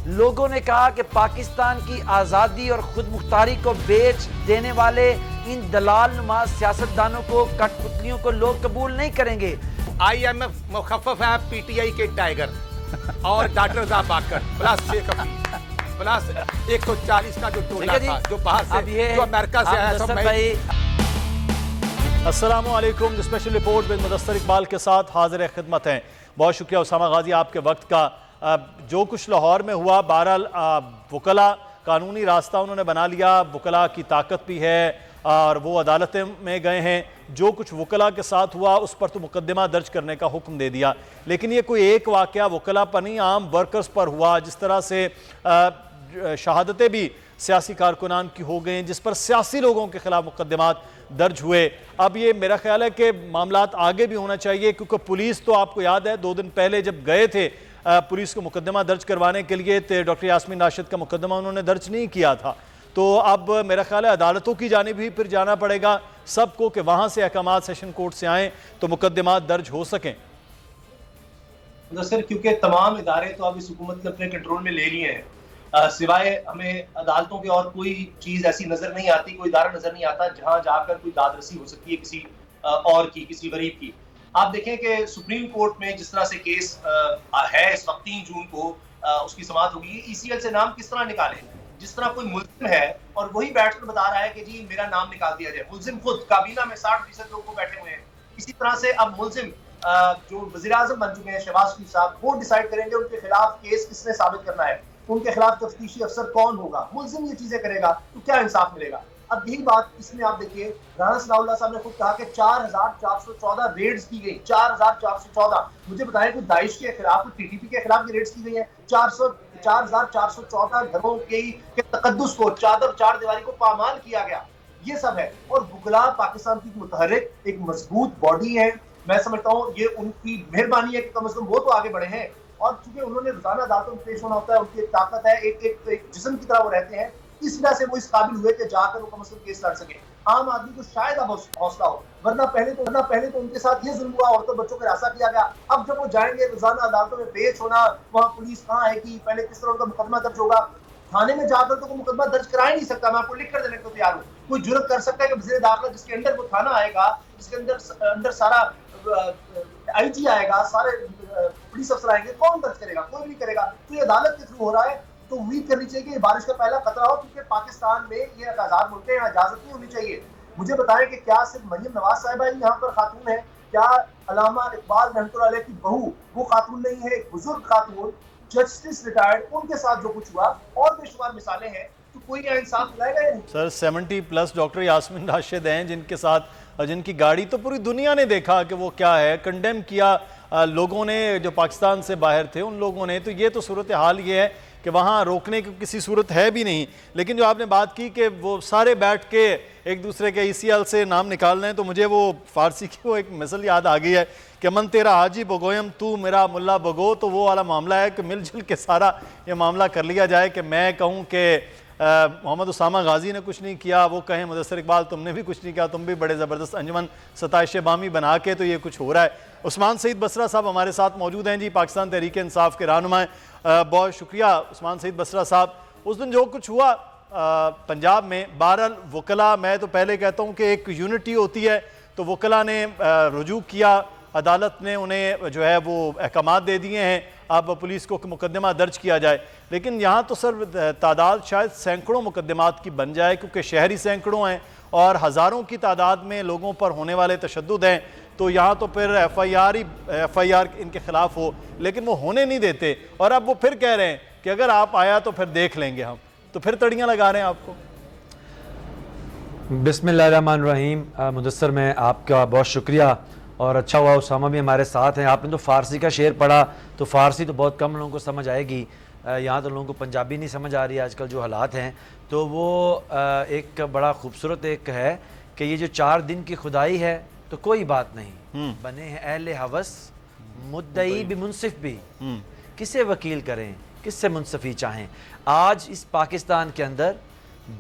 लोगों ने कहा कि पाकिस्तान की आज़ादी और खुद मुख्तारी को बेच देने वाले इन दलाल नुमा सियासतदानों को, कठपुतलियों को लोग कबूल नहीं करेंगे। IMF मुखफ़फ़ है PTI के टाइगर और डॉक्टर साहब बाकर प्लस 6 का प्लस 140 का जो टोला था जो बाहर से जो अमेरिका से आया था। अस्सलामु अलैकुम। Special report with Mudassar Iqbal के साथ हाजिर खिदमत हैं। बहुत शुक्रिया उसामा गाजी आपके वक्त का। जो कुछ लाहौर में हुआ, बहरहाल वकला कानूनी रास्ता उन्होंने बना लिया, वकला की ताकत भी है और वो अदालतें में गए हैं। जो कुछ वकला के साथ हुआ उस पर तो मुकदमा दर्ज करने का हुक्म दे दिया, लेकिन ये कोई एक वाक़या वकला पर नहीं, आम वर्कर्स पर हुआ, जिस तरह से शहादतें भी सियासी कारकुनान की हो गई, जिस पर सियासी लोगों के खिलाफ मुकदमात दर्ज हुए। अब ये मेरा ख्याल है कि मामलात आगे भी होना चाहिए, क्योंकि पुलिस तो आपको याद है 2 दिन पहले जब गए थे पुलिस को मुकदमा दर्ज करवाने के लिए, तो डॉक्टर यास्मीन राशिद का मुकदमा उन्होंने दर्ज नहीं किया था। तो अब मेरा ख्याल है अदालतों की जानिब भी फिर जाना पड़ेगा सबको कि वहाँ से अहकामात सेशन कोर्ट से आएँ तो मुकदमात दर्ज हो सकें। सर, क्योंकि तमाम इदारे तो अब इस हुकूमत ने अपने कंट्रोल में ले लिए हैं, सिवाय हमें अदालतों की और कोई चीज ऐसी नजर नहीं आती, कोई इदारा नजर नहीं आता जहां जाकर कोई दादरसी हो सकती है किसी और की, किसी गरीब की। आप देखें कि सुप्रीम कोर्ट में जिस तरह से केस है इस वक्त 3 जून को उसकी समाअत होगी, ECL से नाम किस तरह निकाले? जिस तरह कोई मुल्जिम है और वही बैठकर बता रहा है कि जी मेरा नाम निकाल दिया जाए, मुल्जिम खुद काबीना में 60% लोग बैठे हुए हैं। इसी तरह से अब मुल्जिम जो वज़ीर आज़म बन चुके हैं शहबाज शरीफ साहब, वो डिसाइड करेंगे उनके खिलाफ केस किसने साबित करना है, उनके खिलाफ तफ्तीशी अफसर कौन होगा। मुल्जिम ये चीजें करेगा तो क्या इंसाफ मिलेगा? अब यही बात इसमें आप देखिए, राना सनाउल्लाह साहब ने खुद कहा कि 4414 रेड्स की गई, 4414। मुझे बताएं कोई दाइश के खिलाफ, TTP के खिलाफ ये रेड्स की गई है? 4414 घरों के तकद्दुस को, चार दीवारी को पामाल किया गया, ये सब है। और वकला पाकिस्तान की मुतहर्रिक एक मजबूत बॉडी है। मैं समझता हूँ ये उनकी मेहरबानी है कि कम से कम वो तो आगे बढ़े हैं, और चूंकि उन्होंने रोजाना अदालतों में पेश होना होता है, उनकी एक ताकत है, एक जिस्म की तरह वो रहते हैं, इस वजह से वो इस काबिल हुए कि जाकर वो कम से कम केस लड़ सके। आम आदमी को शायद अब हौसला हो, वरना पहले तो उनके साथ ये जुल्म हुआ, औरतों बच्चों का हिरासा किया गया। अब जब वो जाएंगे रोजाना अदालतों में पेश होना, वहाँ पुलिस कहाँ है कि पहले किस तरह उनका मुकदमा दर्ज होगा, थाने में जाकर तो कोई मुकदमा दर्ज करा ही नहीं सकता। मैं आपको लिख कर देने को तैयार हूँ। कोई जुर्रत कर सकता है कि वज़ीर दाखिला जिसके अंदर वो थाना आएगा, जिसके अंदर सारा IG आएगा, सारे पुलिस अफसर आएंगे, कौन दर्ज करेगा? कोई नहीं करेगा। तो ये अदालत के थ्रू हो रहा है, तो उम्मीद करनी चाहिए कि ये बारिश का पहला खतरा हो, क्योंकि पाकिस्तान में ये आजाद मुल्क है, इजाजत नहीं होनी चाहिए। मुझे बताएं कि क्या सिर्फ मरियम नवाज साहिबा ही यहाँ पर खातून है? क्या अल्लामा इकबाल रहमतुल्लाह अलैह की बहू वो खातून नहीं है? एक बुजुर्ग खातून, जस्टिस रिटायर्ड, उनके साथ जो कुछ हुआ, और बेशुमार मिसालें हैं। तो कोई इंसाफ दिलाएगा या नहीं? सर 70+ डॉक्टर यास्मीन राशिद हैं जिनके साथ, जिनकी गाड़ी तो पूरी दुनिया ने देखा कि वो क्या है, कंडेम किया लोगों ने जो पाकिस्तान से बाहर थे उन लोगों ने। तो ये तो सूरत हाल ये है कि वहाँ रोकने की किसी सूरत है भी नहीं। लेकिन जो आपने बात की कि वो सारे बैठ के एक दूसरे के ECL से नाम निकाल रहे हैं, तो मुझे वो फारसी की वो एक मिसल याद आ गई है कि मन तेरा हाजी बगोयम तू मेरा मुल्ला बगो। तो वो वाला मामला है कि मिलजुल के सारा ये मामला कर लिया जाए कि मैं कहूँ कि मोहम्मद उसामा गाजी ने कुछ नहीं किया, वो कहें मुदस्सर इकबाल तुमने भी कुछ नहीं किया, तुम भी बड़े ज़बरदस्त अंजुमन सताइश बामी बना के तो ये कुछ हो रहा है। उस्मान सईद बसरा साहब हमारे साथ मौजूद हैं जी, पाकिस्तान तहरीक इंसाफ के रहनुमा। बहुत शुक्रिया उस्मान सईद बसरा साहब। उस दिन जो कुछ हुआ पंजाब में, बहरहाल वकला, मैं तो पहले कहता हूँ कि एक यूनिटी होती है, तो वकला ने रुजू किया, अदालत ने उन्हें जो है वो अहकामात दे दिए हैं, अब पुलिस को मुकदमा दर्ज किया जाए। लेकिन यहाँ तो सर तादाद शायद सैकड़ों मुकदमात की बन जाए, क्योंकि शहरी सैकड़ों हैं और हज़ारों की तादाद में लोगों पर होने वाले तशद्दुद हैं। तो यहाँ तो फिर FIR इनके ख़िलाफ़ हो, लेकिन वो होने नहीं देते। और अब वो फिर कह रहे हैं कि अगर आप आया तो फिर देख लेंगे हम, तो फिर तड़ियाँ लगा रहे हैं आपको। बिस्मिल्लाहिर्रहमानिर्रहीम। मुदस्सर में आपका बहुत शुक्रिया, और अच्छा हुआ उसामा भी हमारे साथ हैं। आपने तो फ़ारसी का शेर पढ़ा, तो फ़ारसी तो बहुत कम लोगों को समझ आएगी, यहाँ तो लोगों को पंजाबी नहीं समझ आ रही आजकल जो हालात हैं। तो वो एक बड़ा खूबसूरत एक है कि ये जो 4 दिन की खुदाई है तो कोई बात नहीं, बने हैं अहले हवस मुद्दई भी मुनसिफ भी, किसे वकील करें, किससे मुनसफ़ी चाहें। आज इस पाकिस्तान के अंदर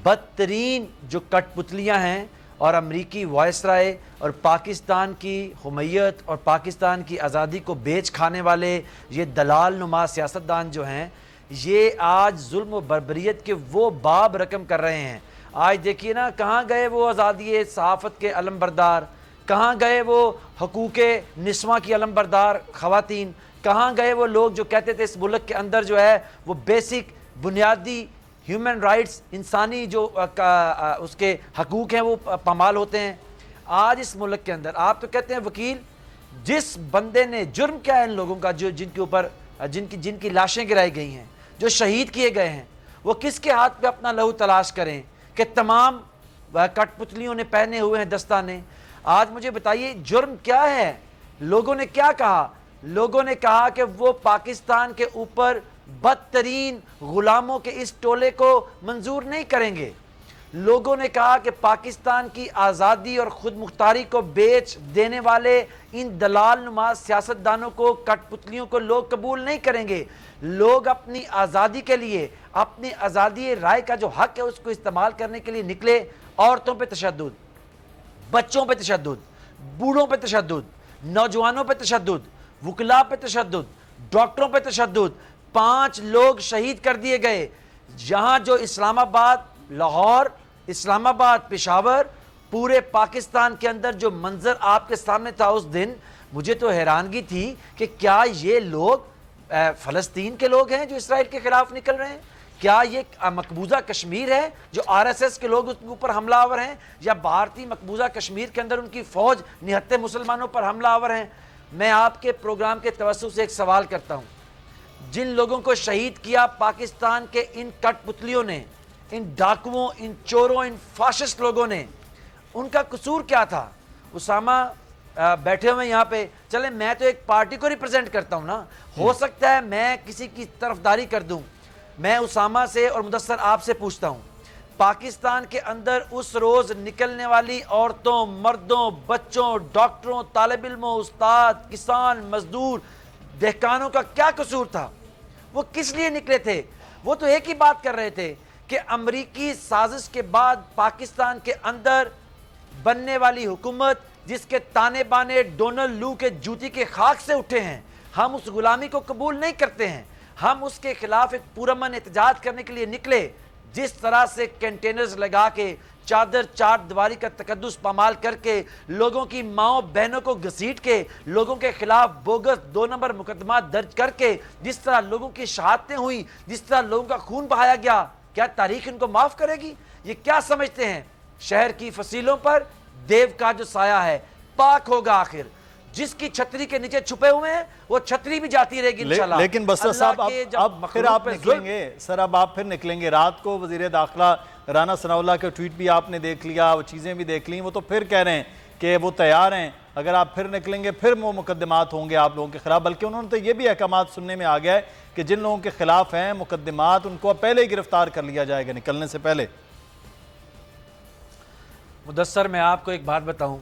बदतरीन जो कठपुतलियाँ हैं और अमरीकी वायसराय और पाकिस्तान की हुमैयत और पाकिस्तान की आज़ादी को बेच खाने वाले ये दलाल नुमा सियासतदान जो हैं, ये आज जुल्म व बर्बरियत के वो बाब रकम कर रहे हैं। आज देखिए ना, कहाँ गए वो आज़ादी सहाफ़त के अलमबरदार, कहाँ गए वो हकूक़े निस्वां की अलमबरदार ख़वातीन, कहाँ गए वो लोग जो कहते थे इस मुल्क के अंदर जो है वो बेसिक बुनियादी ह्यूमन राइट्स, इंसानी जो उसके हकूक़ हैं वो पामाल होते हैं। आज इस मुल्क के अंदर आप तो कहते हैं वकील, जिस बंदे ने, जुर्म क्या है इन लोगों का जो जिनके ऊपर जिनकी लाशें गिराई गई हैं, जो शहीद किए गए हैं, वो किसके हाथ पे अपना लहू तलाश करें कि तमाम कठपुतलियों ने पहने हुए हैं दस्ताने। आज मुझे बताइए जुर्म क्या है? लोगों ने क्या कहा? लोगों ने कहा कि वो पाकिस्तान के ऊपर बदतरीन गुलामों के इस टोले को मंजूर नहीं करेंगे। लोगों ने कहा कि पाकिस्तान की आज़ादी और खुद मुख्तारी को बेच देने वाले इन दलाल नुमा सियासतदानों को, कठपुतलियों को लोग कबूल नहीं करेंगे। लोग अपनी आज़ादी के लिए, अपनी आज़ादी राय का जो हक है उसको इस्तेमाल करने के लिए निकले। औरतों पे तशद्दुद, बच्चों पे तशद्दुद, बूढ़ों पे तशद्दुद, नौजवानों पे तशद्दुद, वकला पे तशद्दुद, डॉक्टरों पे तशद्दुद। 5 लोग शहीद कर दिए गए। जहाँ जो इस्लामाबाद, लाहौर, इस्लामाबाद, पेशावर, पूरे पाकिस्तान के अंदर जो मंजर आपके सामने था उस दिन, मुझे तो हैरानगी थी कि क्या ये लोग फ़लस्तीन के लोग हैं जो इसराइल के खिलाफ निकल रहे हैं? क्या ये मकबूजा कश्मीर है जो RSS के लोग उसके ऊपर हमलावर हैं, या भारतीय मकबूजा कश्मीर के अंदर उनकी फ़ौज निहत्ते मुसलमानों पर हमलावर हैं? मैं आपके प्रोग्राम के तवज्जुह से एक सवाल करता हूँ, जिन लोगों को शहीद किया पाकिस्तान के इन कठपुतलियों ने, इन डाकुओं, इन चोरों, इन फाशिस्ट लोगों ने, उनका कसूर क्या था? उसामा बैठे हुए यहाँ पे, चले मैं तो एक पार्टी को रिप्रेजेंट करता हूँ ना, हो सकता है मैं किसी की तरफदारी कर दूँ। मैं उसामा से और मुदस्सर आपसे पूछता हूँ, पाकिस्तान के अंदर उस रोज़ निकलने वाली औरतों, मर्दों, बच्चों, डॉक्टरों, तालिब इल्मों, उस्ताद, किसान, मजदूर, दहकानों का क्या कसूर था? वो किस लिए निकले थे? वो तो एक ही बात कर रहे थे कि अमरीकी साजिश के बाद पाकिस्तान के अंदर बनने वाली हुकूमत, जिसके ताने बाने डोनाल्ड लू के जूती के खाक से उठे हैं, हम उस गुलामी को कबूल नहीं करते हैं। हम उसके खिलाफ एक पुरअमन एहतजाज करने के लिए निकले। जिस तरह से कंटेनर्स लगा के, चादर चार दीवारी का तकद्दुस पामाल करके, लोगों की माओ बहनों को घसीट के, लोगों के खिलाफ बोगस 2 नंबर मुकदमा दर्ज करके, जिस तरह लोगों की शहादतें हुई, जिस तरह लोगों का खून बहाया गया, क्या तारीख इनको माफ करेगी? ये क्या समझते हैं शहर की फसीलों पर देव का जो साया है पाक होगा आखिर? जिसकी छतरी के नीचे छुपे हुए हैं वो छतरी भी जाती रहेगी इंशाल्लाह। लेकिन बसर साहब अब फिर आप निकलेंगे सर, अब आप फिर निकलेंगे। रात को वजीर दाखिला राना सनाउल्लाह के ट्वीट भी आपने देख लिया, वो चीज़ें भी देख ली, वो तो फिर कह रहे हैं कि वो तैयार हैं, अगर आप फिर निकलेंगे फिर वो मुकदमात होंगे आप लोगों के खिलाफ। बल्कि उन्होंने तो ये भी अहकामात सुनने में आ गया है कि जिन लोगों के खिलाफ हैं मुकदमात, उनको पहले ही गिरफ्तार कर लिया जाएगा निकलने से पहले। मुदस्सर, मैं आपको एक बात बताऊं,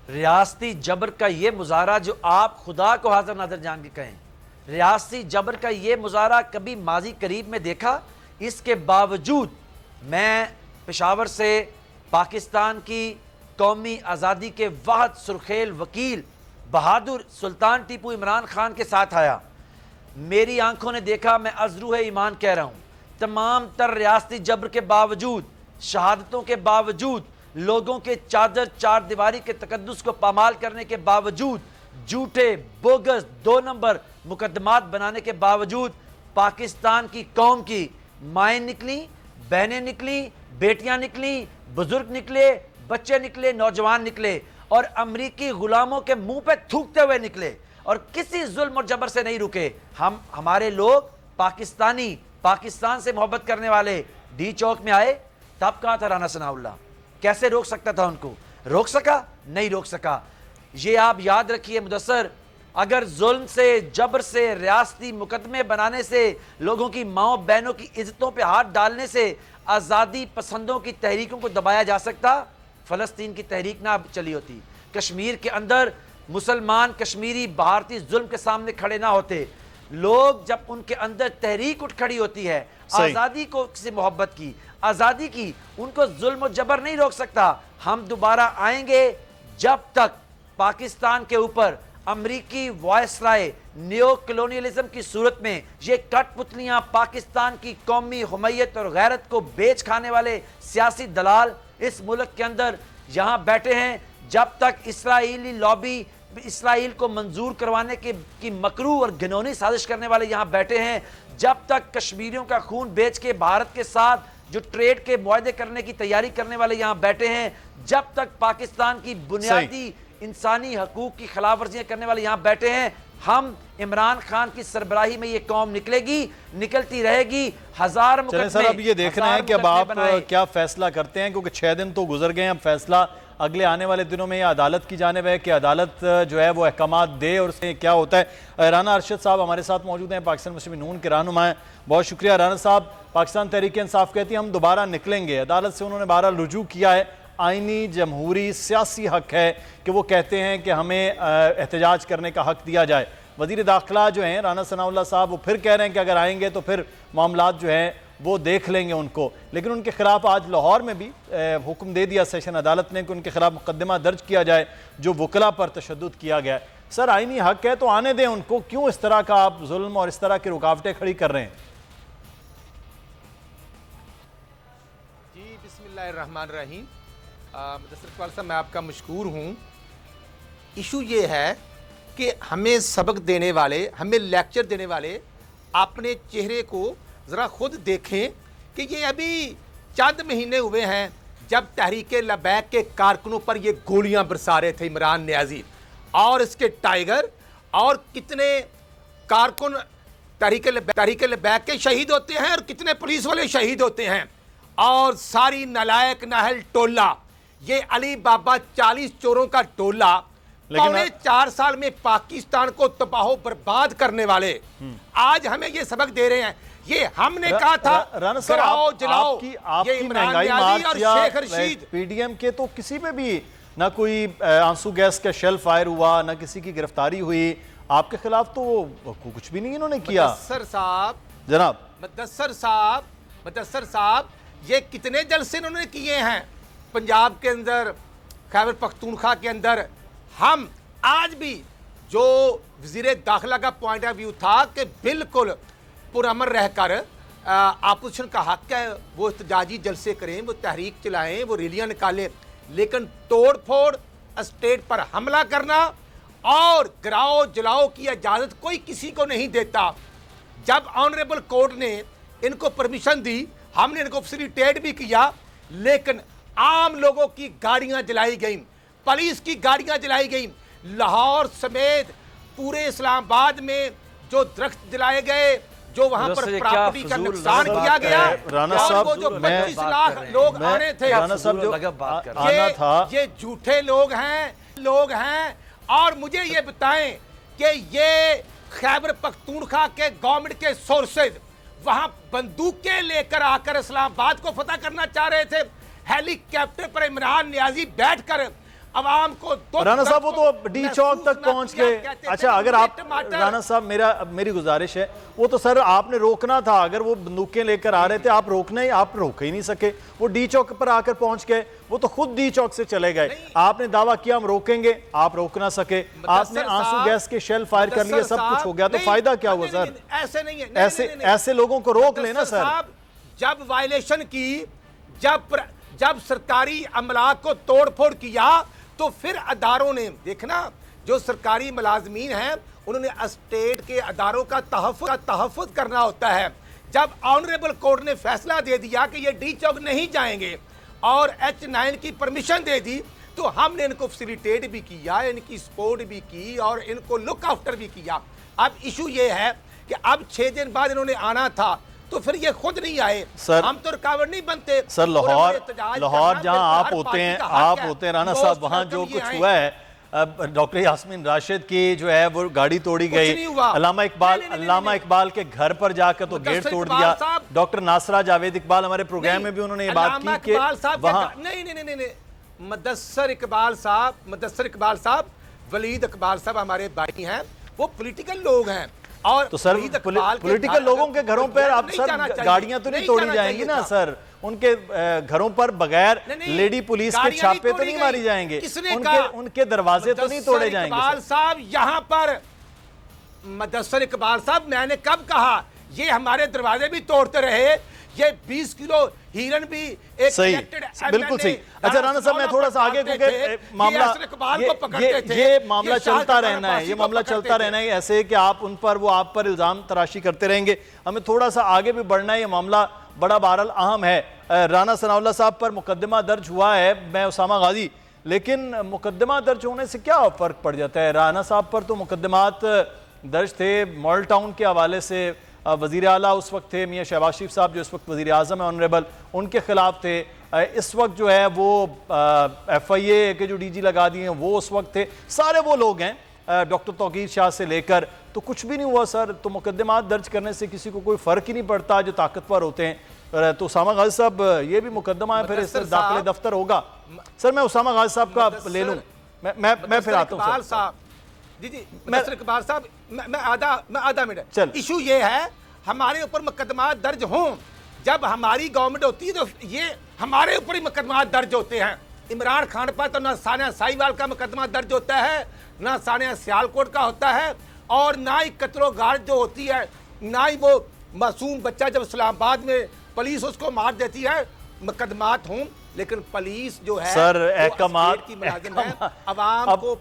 रियासती जबर का ये मुजाहरा जो आप खुदा को हाजिर नाज़र जान के कहें, रियासती जबर का ये मुजाहरा कभी माजी करीब में देखा? इसके बावजूद मैं पेशावर से पाकिस्तान की कौमी आज़ादी के वाहद सुरखेल वकील बहादुर सुल्तान टीपू इमरान खान के साथ आया। मेरी आंखों ने देखा, मैं अज़रूह ईमान कह रहा हूँ, तमाम तर रियासती जबर के बावजूद, शहादतों के बावजूद, लोगों के चादर चार दीवारी के तकद्दुस को पामाल करने के बावजूद, झूठे बोगस 2 नंबर मुकदमात बनाने के बावजूद, पाकिस्तान की कौम की माएँ निकली, बहनें निकली, बेटियां निकली, बुजुर्ग निकले, बच्चे निकले, नौजवान निकले, और अमरीकी गुलामों के मुंह पे थूकते हुए निकले और किसी जुल्म और जबर से नहीं रुके। हमारे लोग पाकिस्तानी, पाकिस्तान से मोहब्बत करने वाले डी चौक में आए, तब कहाँ था राना सनाउल्लाह? कैसे रोक सकता था उनको? रोक सका? नहीं रोक सका। ये आप याद रखिए मुदस्सर, अगर जुल्म से, जबर से, रियासती मुकदमे बनाने से, लोगों की माओ बहनों की इज्जतों पे हाथ डालने से आज़ादी पसंदों की तहरीकों को दबाया जा सकता, फ़लस्तीन की तहरीक ना चली होती। कश्मीर के अंदर मुसलमान कश्मीरी भारतीय जुल्म के सामने खड़े ना होते। लोग जब उनके अंदर तहरीक उठ खड़ी होती है, आज़ादी को से मोहब्बत की, आज़ादी की, उनको जुल्म और जबर नहीं रोक सकता। हम दोबारा आएंगे जब तक पाकिस्तान के ऊपर अमरीकी वायसराय नियो कॉलोनियलिज्म की सूरत में ये कठपुतलियां पाकिस्तान की कौमी हुमैयत और गैरत को बेच खाने वाले सियासी दलाल इस मुल्क के अंदर यहां बैठे हैं। जब तक इस्राएली लॉबी इसराइल को मंजूर करवाने की मकरू और घिनौनी साजिश करने वाले यहां बैठे हैं, जब तक कश्मीरियों का खून बेच के भारत के साथ जो ट्रेड के मुआहदे करने की तैयारी करने वाले यहां बैठे हैं, जब तक पाकिस्तान की बुनियादी इंसानी हकूक की खिलाफ वर्जियां करने वाले यहां बैठे हैं, हम इमरान खान की सरबराही में ये कौम निकलेगी, निकलती रहेगी। हजार चलें सर, अब ये देख रहे हैं कि अब आप क्या फैसला करते हैं, क्योंकि 6 दिन तो गुजर गए हैं। अब फैसला अगले आने वाले दिनों में अदालत की जानिब है कि अदालत जो है वो अहकामात दे और उसमें क्या होता है। राना अरशद साहब हमारे साथ मौजूद हैं, पाकिस्तान मुस्लिम नून के रहनुमा हैं। बहुत शुक्रिया राना साहब। पाकिस्तान तहरीक इंसाफ कहती है हम दोबारा निकलेंगे। अदालत से उन्होंने बहरहाल रुजू किया है, आइनी जमहूरी सियासी हक है कि वो कहते हैं कि हमें एहतजाज करने का हक दिया जाए। वज़ीर दाखिला जो हैं राना सनाउल्लाह साहब वो फिर कह रहे हैं कि अगर आएंगे तो फिर मामलात जो हैं वो देख लेंगे उनको, लेकिन उनके खिलाफ आज लाहौर में भी हुक्म दे दिया सेशन अदालत ने कि उनके खिलाफ मुकदमा दर्ज किया जाए जो वकला पर तशद्दुद किया गया है। सर आइनी हक है तो आने दें उनको, क्यों इस तरह का आप जुल्म और इस तरह की रुकावटें खड़ी कर रहे हैं? जी बिस्मिल्लाहिर्रहमानिर्रहीम। मुदस्सिर इकबाल साहब मैं आपका मशकूर हूँ। इशू ये है कि हमें सबक देने वाले, हमें लेक्चर देने वाले अपने चेहरे को ज़रा खुद देखें कि ये अभी चंद महीने हुए हैं जब तहरीक लबैक के कारकुनों पर ये गोलियां बरसा रहे थे इमरान नियाज़ी और इसके टाइगर, और कितने कारकुन तहरीक लबैक के शहीद होते हैं और कितने पुलिस वाले शहीद होते हैं। और सारी नालायक नाहल टोला, ये अली बाबा 40 चोरों का टोला पौने 4 साल में पाकिस्तान को तबाह बर्बाद करने वाले आज हमें ये सबक दे रहे हैं। ये हमने कहा था कराओ जलाओ, आपकी महंगाई मार्च या पीडीएम के तो किसी पे भी ना कोई आंसू गैस का शेल फायर हुआ, ना किसी की गिरफ्तारी हुई, आपके खिलाफ तो कुछ भी नहीं इन्होंने किया। मुदस्सिर साहब जनाब, मुदस्सिर साहब ये कितने जलसे इन्होंने किए हैं पंजाब के अंदर, खैबर पख्तूनख्वा के अंदर। हम आज भी जो वज़ीर दाखिला का पॉइंट ऑफ व्यू था कि बिल्कुल पुरअमन रहकर अपोजिशन का हक है वो एहतजाजी जलसे करें, वो तहरीक चलाएं, वो रैलियां निकालें, लेकिन तोड़ फोड़, स्टेट पर हमला करना और गिराओ जलाओ की इजाज़त कोई किसी को नहीं देता। जब ऑनरेबल कोर्ट ने इनको परमिशन दी, हमने इनको फैसिलिटेट भी किया, लेकिन आम लोगों की गाड़ियां जलाई गई, पुलिस की गाड़ियां जलाई गई। लाहौर समेत पूरे इस्लामाबाद में जो दरख्त जलाए गए, जो वहां पर प्रॉपर्टी का नुकसान किया गया, राना साहब जो 25 लाख लोग आने थे, राना साहब जो आना था, ये झूठे लोग हैं। और मुझे ये बताएं कि ये खैबर पख्तूनख्वा के गवर्नमेंट के सोर्सेज वहां बंदूकें लेकर आकर इस्लामाबाद को फतह करना चाह रहे थे। हेलीकॉप्टर पर इमरान नियाज़ी बैठकर अवाम को राना साहब वो तो डी चौक तक पहुंच गए। अच्छा, अगर आप राना साहब मेरी गुजारिश है, वो तो सर आपने रोकना था, अगर वो बंदूकें लेकर आ रहे थे आप रोक ही नहीं सके, वो डी चौक पर आकर पहुंच गए, वो तो खुद डी चौक से चले गए। आपने दावा किया हम रोकेंगे, आप रोक ना सके, आपने आंसू गैस के शेल फायर कर लिए, सब कुछ हो गया, तो फायदा क्या हुआ सर? ऐसे नहीं है, ऐसे लोगों को रोक लेना सर। जब वायलेशन की, जब सरकारी अमला को तोड़ फोड़ किया, तो फिर अदारों ने देखना, जो सरकारी मुलाजमीन हैं उन्होंने स्टेट के अदारों का तहफ़्फ़ुज़ करना होता है। जब ऑनरेबल कोर्ट ने फैसला दे दिया कि ये डी चौक नहीं जाएंगे और H9 की परमिशन दे दी, तो हमने इनको फैसिलिटेट भी किया, इनकी सपोर्ट भी की और इनको लुक आफ्टर भी किया। अब इशू ये है कि अब 6 दिन बाद इन्होंने आना था, तो फिर ये खुद नहीं आए सर, हम तो रुकावट नहीं बनते सर। लाहौर जहां आप होते हैं राना साहब, वहां जो कुछ हुआ है, डॉक्टर यास्मीन राशिद की जो है वो गाड़ी तोड़ी गई, अल्लामा इकबाल के घर पर जाकर तो गेट तोड़ दिया। डॉक्टर नासरा जावेद इकबाल हमारे प्रोग्राम में भी उन्होंने ये बात की कि वहां नहीं, मुदस्सिर इकबाल साहब, वलीद इकबाल साहब हमारे भाई हैं, वो पॉलिटिकल लोग हैं। और तो सर पॉलिटिकल लोगों के घरों पर अब सर गाड़ियां तो नहीं तोड़ी जाएंगी ना सर, उनके घरों पर बगैर लेडी पुलिस के छापे तो नहीं मारी जाएंगे, उनके दरवाजे तो नहीं तोड़े जाएंगे। इकबाल साहब यहाँ पर, मुदस्सिर इकबाल साहब, मैंने कब कहा ये हमारे दरवाजे भी तोड़ते रहे, ये 20 किलो हीरन भी एक सही, बिल्कुल सही। अच्छा राणा साहब, मैं थोड़ा सा आगे, क्योंकि मामला ये मामला चलता रहना है, ये मामला चलता रहना है, ऐसे कि आप उन पर, वो आप पर इल्जाम तराशी करते रहेंगे, हमें थोड़ा सा आगे भी बढ़ना है। ये मामला बड़ा बहरहाल अहम है। राणा सनाउल्लाह साहब पर मुकदमा दर्ज हुआ है, मैं उसामा गाजी, लेकिन मुकदमा दर्ज होने से क्या फर्क पड़ जाता है? राणा साहब पर तो मुकदमात दर्ज थे मॉडल टाउन के हवाले से, वज़ीर आला उस वक्त थे मियाँ शहबाज शरीफ साहब जो इस वक्त वज़ीर आज़म है ऑनरेबल, उनके खिलाफ थे। इस वक्त जो है वो FIA के जो DG लगा दिए हैं वो उस वक्त थे, सारे वो लोग हैं डॉक्टर तौकीर शाह से लेकर, तो कुछ भी नहीं हुआ सर। तो मुकदमात दर्ज करने से किसी को कोई फ़र्क ही नहीं पड़ता जो ताकतवर होते हैं। तो उसामा गाजी साहब ये भी मुकदमा है, फिर इससे दाखिले दफ्तर होगा। सर मैं उसामा गाजी साहब का ले लूँ, मैं फिर आता हूँ सर। जी मुदस्सिर इकबाल साहब, मैं आधा मिनट। इशू ये है हमारे ऊपर मुकदमात दर्ज हों, जब हमारी गवर्नमेंट होती है तो ये हमारे ऊपर ही मुकदमात दर्ज होते हैं। इमरान खान पर तो ना सानिया साहिवाल का मुकदमा दर्ज होता है, ना सानिया सियालकोट का होता है, और ना ही कत्लो गार्ड जो होती है, ना ही वो मासूम बच्चा जब इस्लामाबाद में पुलिस उसको मार देती है। मुकदमात हों, लेकिन पुलिस जो है सर की मुलाजिम है, अवाम को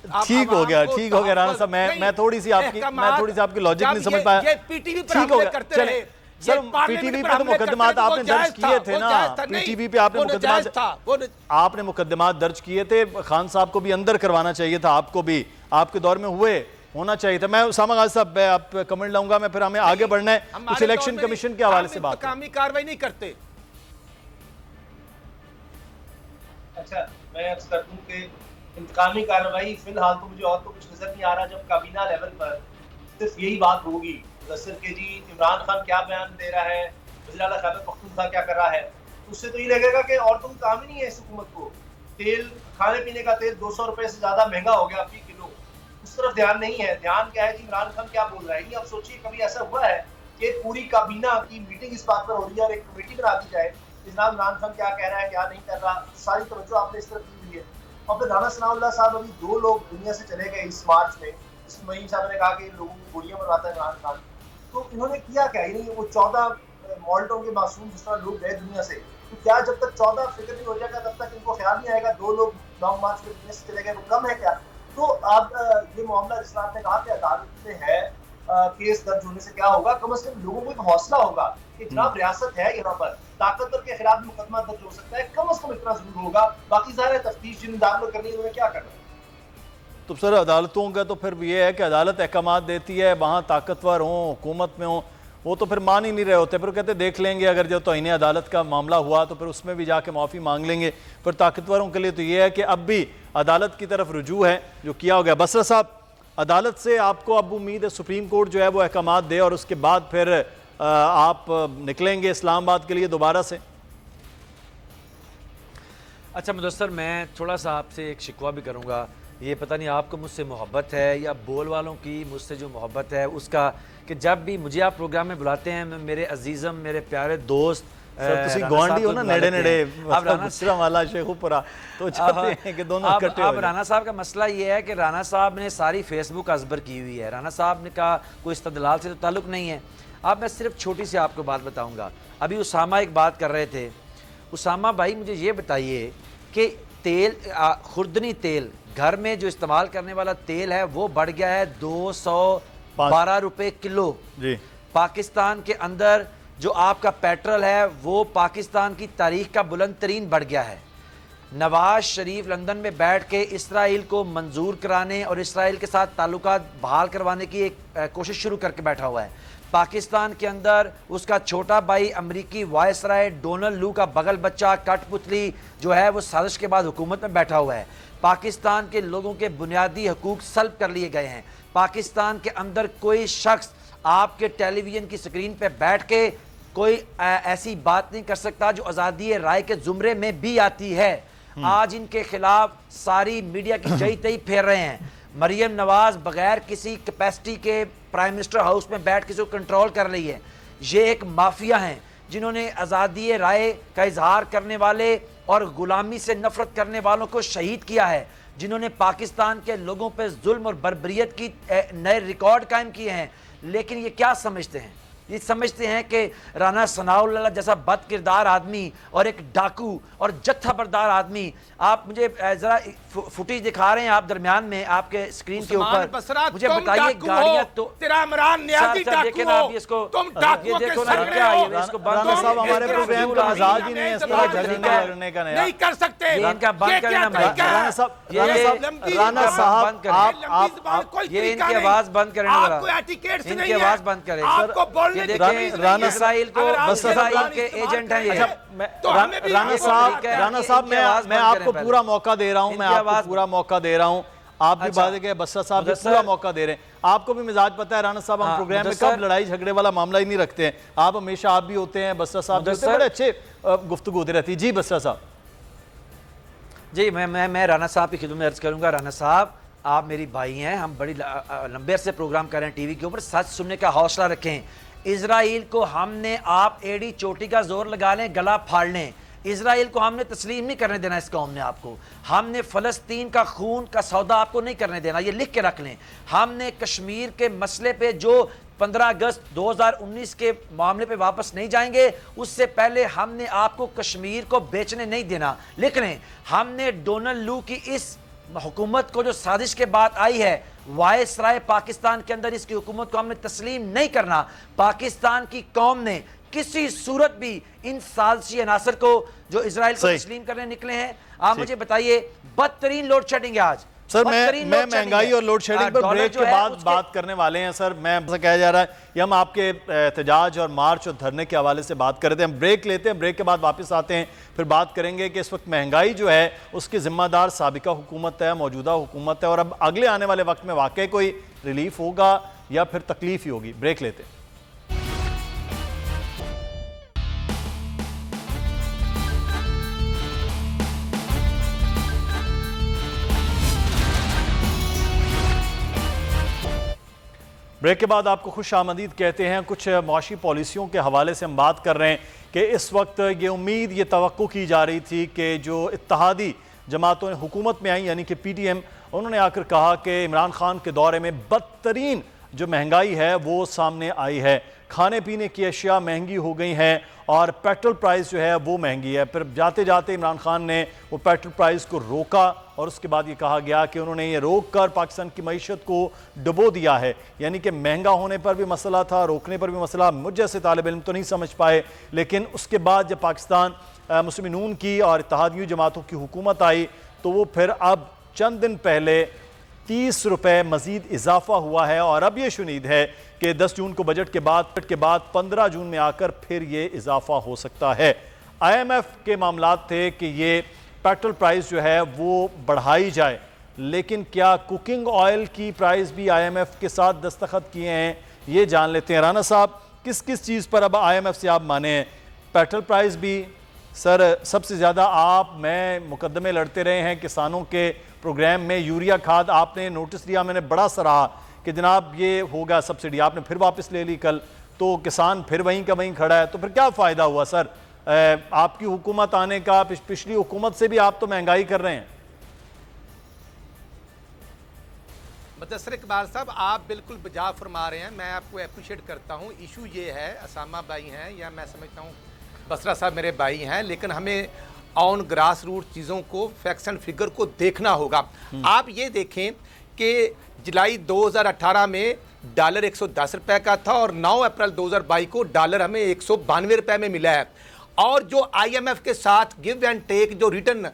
ठीक हो गया राणा साहब, मैं थोड़ी सी आपकी लॉजिक नहीं समझ पाया। ठीक हो गया, चले सर, PTV पे तो मुकदमात आपने दर्ज किए थे ना, PTV पे आपने मुकदमात दर्ज किए थे। खान साहब को भी अंदर करवाना चाहिए था, आपको भी आपके दौर में होना चाहिए था। मैं उसामा गाजी साहब आप कमेंट लाऊंगा, मैं फिर हमें आगे बढ़ना है, कुछ इलेक्शन कमीशन के हवाले से बात। कार्रवाई नहीं करते। अच्छा, मैं अर्ज कर दूं कि इंतकामी कार्रवाई फिलहाल तो मुझे और तो कुछ नजर नहीं आ रहा। जब काबीना लेवल पर सिर्फ यही बात होगी मुदस्सिर के जी इमरान खान क्या बयान दे रहा है, वज़ीर आला खैबर पख्तूनख्वा क्या कर रहा है, उससे तो ये लगेगा कि और तो काम ही नहीं है इस हुकूमत को। तेल, खाने पीने का तेल 200 रुपए से ज्यादा महंगा हो गया फी किलो, उस तरफ ध्यान नहीं है। ध्यान क्या है जी, इमरान खान क्या बोल रहा है। ये अब सोचिए कभी ऐसा हुआ है कि पूरी काबीना की मीटिंग इस बात पर हो रही है और एक कमेटी बना दी जाए, इमरान खान क्या कह रहा है क्या नहीं कर रहा, सारी तवज्जो आपने इस तरफ दी हुई है। और फिर राणा सनाउल्लाह साहब, अभी 2 लोग दुनिया से चले गए इस मार्च में। इसमाइल साहब ने कहा कि लोगों को गोलियां मरवाता है इमरान खान, तो इन्होंने किया क्या? यानी वो 14 मॉडल टाउन के मासूम जिस तरह लोग गए दुनिया से, तो क्या जब तक 14 फिक्र नहीं हो जाएगा तब तक इनको ख्याल नहीं आएगा 2 लोग लॉन्ग मार्च में दुनिया से चले गए वो कम है क्या? तो अब ये मामला जिस तरह आपने कहा कि अदालत में है, केस दर्ज होने से क्या होगा, कम से कम लोगों को एक हौसला होगा कि जनाब रियासत है, यहाँ पर ताकतवर के खिलाफ मुकदमा दर्ज हो सकता है, कम से कम इतना जरूर होगा। बाकी ज़ाहिर है तफ्तीश जिन अदालत करनी है उन्हें क्या करना है। तो सर अदालतों का तो फिर ये है कि अदालत अहकामात देती है, वहाँ ताकतवर हों, हुकूमत में हों, वो तो फिर मान ही नहीं रहे होते, फिर कहते देख लेंगे, अगर जो तौहीन अदालत का मामला हुआ तो फिर उसमें भी जाके माफ़ी मांग लेंगे। फिर ताकतवरों के लिए तो ये है कि अब भी अदालत की तरफ रुजू है जो किया हो गया। बसरा साहब, अदालत से आपको अब उम्मीद है सुप्रीम कोर्ट जो है वो अहकामात दे और उसके बाद फिर आप निकलेंगे इस्लामाबाद के लिए दोबारा से? अच्छा मुदस्सिर, मैं थोड़ा सा आपसे एक शिकवा भी करूँगा। ये पता नहीं आपको मुझसे मोहब्बत है या बोल वालों की मुझसे जो मोहब्बत है उसका, कि जब भी मुझे आप प्रोग्राम में बुलाते हैं, मेरे अजीज़म, मेरे प्यारे दोस्त, गवांडी हो ना, नेड़े नेड़े अब वाला शेखुपुरा, तो चाहते हैं कि दोनों इकट्ठे हो जाएं। अब राणा साहब का मसला ये है कि राणा साहब ने सारी फेसबुक अजबर की हुई है। राणा साहब ने कहा कोई इस्तदलाल से तो ताल्लुक़ नहीं है। अब मैं सिर्फ छोटी सी आपको बात बताऊँगा। अभी उसामा एक बात कर रहे थे। उसामा भाई मुझे ये बताइए कि तेल, खुर्दनी तेल, घर में जो इस्तेमाल करने वाला तेल है वो बढ़ गया है 212 रुपये किलो जी। पाकिस्तान के अंदर जो आपका पेट्रोल है वो पाकिस्तान की तारीख का बुलंद तरीन बढ़ गया है। नवाज शरीफ लंदन में बैठ के इसराइल को मंजूर कराने और इसराइल के साथ ताल्लुकात बहाल करवाने की एक कोशिश शुरू करके बैठा हुआ है। पाकिस्तान के अंदर उसका छोटा भाई अमरीकी वायसराय डोनाल्ड लू का बगल बच्चा कठपुतली जो है वो साजिश के बाद हुकूमत में बैठा हुआ है। पाकिस्तान के लोगों के बुनियादी हकूक सल्ब कर लिए गए हैं। पाकिस्तान के अंदर कोई शख्स आपके टेलीविज़न की स्क्रीन पे बैठ के कोई ऐसी बात नहीं कर सकता जो आज़ादी राय के ज़ुमरे में भी आती है। आज इनके खिलाफ सारी मीडिया की जई तई फेर रहे हैं। मरियम नवाज बगैर किसी कैपेसिटी के प्राइम मिनिस्टर हाउस में बैठ किसी को कंट्रोल कर रही है। ये एक माफिया हैं जिन्होंने आज़ादी राय का इजहार करने वाले और गुलामी से नफरत करने वालों को शहीद किया है, जिन्होंने पाकिस्तान के लोगों पर जुल्म और बर्बरियत की नए रिकॉर्ड कायम किए हैं। लेकिन ये क्या समझते हैं? ये समझते हैं कि राना सनाउल्लाह जैसा बद किरदार आदमी और एक डाकू और जत्था बरदार आदमी, आप मुझे जरा फुटेज दिखा रहे हैं आप दरमियान में आपके स्क्रीन के ऊपर, मुझे बताइए गाड़ियां तो तेरा इमरान नियाज़ी डाकू हो, आप इसको तुम डाकुओं के सरगरे हो। इसको बंद राना साहब हमारे प्रोग्राम का मजाक ही नहीं है इस तरह झगड़ने लड़ने का। नहीं कर सकते, इनका बंद करना राना साहब आप ये इनकी आवाज बंद करें, इनकी आवाज बंद करें। ये देखें इसराइल को, इसराइल के एजेंट हैं ये। राना साहब मैं आपको पूरा मौका दे रहा हूं, मैं आपको पूरा मौका दे रहा हूं। आप भी बात है बस्सा साहब भी पूरा मौका दे रहे हैं। आपको भी मिजाज पता है राना साहब, हम प्रोग्राम में कब लड़ाई झगड़े वाला मामला ही नहीं रखते हैं। आप हमेशा आप भी होते हैं, बस्सा साहब बड़े अच्छे गुफ्तगू होती रहती है। जी बस्सा साहब। जी मैं राना साहब की खिदमत में अर्ज करूंगा। राना साहब आप मेरी भाई हैं, हम बड़ी लंबे अरसे प्रोग्राम कर रहे हैं टीवी के ऊपर, सच सुनने का हौसला रखें। इजराइल को हमने, आप एड़ी चोटी का जोर लगा लें, गला फाड़ लें, इजराइल को हमने तस्लीम नहीं करने देना। इस कौम ने आपको, हमने फ़लस्तीन का खून का सौदा आपको नहीं करने देना, ये लिख के रख लें। हमने कश्मीर के मसले पे जो 15 अगस्त 2019 के मामले पे वापस नहीं जाएंगे, उससे पहले हमने आपको कश्मीर को बेचने नहीं देना, लिख लें। हमने डोनाल्ड लू की इस हुकूमत को जो साजिश के बाद आई है, वायसराय पाकिस्तान के अंदर इसकी हुकूमत को हमने तस्लीम नहीं करना। पाकिस्तान की कौम ने किसी सूरत भी इन साजिशी अनासर को जो इजराइल को तस्लीम करने निकले हैं, आप मुझे बताइए, बदतरीन लोड शेडिंग है आज। सर मैं महंगाई और लोड शेडिंग पर ब्रेक के बाद बात करने वाले हैं। सर मैं कहा जा रहा है कि हम आपके एहतजाज और मार्च और धरने के हवाले से बात कर रहे थे। हम ब्रेक लेते हैं, ब्रेक के बाद वापस आते हैं, फिर बात करेंगे कि इस वक्त महंगाई जो है उसकी जिम्मेदार साबिका हुकूमत है, मौजूदा हुकूमत है, और अब अगले आने वाले वक्त में वाकई कोई रिलीफ होगा या फिर तकलीफ ही होगी। ब्रेक लेते हैं। ब्रेक के बाद आपको खुश आमदीद कहते हैं। कुछ मुआशी पॉलिसियों के हवाले से हम बात कर रहे हैं कि इस वक्त ये उम्मीद, ये तवक्को की जा रही थी कि जो इत्तेहादी जमातों ने हुकूमत में आई, यानी कि PTM, उन्होंने आकर कहा कि इमरान खान के दौरे में बदतरीन जो महंगाई है वो सामने आई है, खाने पीने की अशिया महंगी हो गई हैं और पेट्रोल प्राइस जो है वो महंगी है। फिर जाते जाते इमरान खान ने वो पेट्रोल प्राइस को रोका और उसके बाद ये कहा गया कि उन्होंने ये रोक कर पाकिस्तान की मईशत को डुबो दिया है। यानी कि महंगा होने पर भी मसला था, रोकने पर भी मसला। मुझ जैसे तालिब इल्म तो नहीं समझ पाए, लेकिन उसके बाद जब पाकिस्तान मुस्लिम नून की और इत्तेहादी जमातों की हुकूमत आई तो वो फिर अब चंद दिन पहले 30 रुपये मजीद इजाफा हुआ है और अब ये शुनीद है कि 10 जून को बजट के बाद 15 जून में आकर फिर ये इजाफा हो सकता है। IMF के मामलात थे कि ये पेट्रोल प्राइस जो है वो बढ़ाई जाए, लेकिन क्या कुकिंग ऑयल की प्राइस भी IMF के साथ दस्तखत किए हैं, ये जान लेते हैं। राना साहब, किस किस चीज़ पर अब IMF से आप माने हैं? पेट्रोल प्राइस भी सर, सबसे ज़्यादा मैं मुकदमे लड़ते रहे हैं किसानों के प्रोग्राम में। यूरिया खाद आपने नोटिस लिया, मैंने बड़ा सराहा कि जनाब ये होगा सब्सिडी, आपने फिर वापस ले ली कल, तो किसान फिर वहीं का वहीं खड़ा है। तो फिर क्या फ़ायदा हुआ सर आपकी हुकूमत आने का? पिछली हुकूमत से भी आप तो महंगाई कर रहे हैं। मुदस्सिर इकबाल साहब, आप बिल्कुल बजा फरमा रहे हैं, मैं आपको अप्रिशिएट करता हूँ। इशू ये है, असामा भाई हैं या मैं समझता हूँ बसरा साहब मेरे भाई हैं, लेकिन हमें ऑन ग्रास रूट चीज़ों को, फैक्ट्स एंड फिगर को देखना होगा। आप ये देखें कि जुलाई 2018 में डॉलर 110 रुपये का था और 9 अप्रैल 2022 को डॉलर हमें 192 रुपये में मिला है। और जो IMF के साथ गिव एंड टेक जो रिटर्न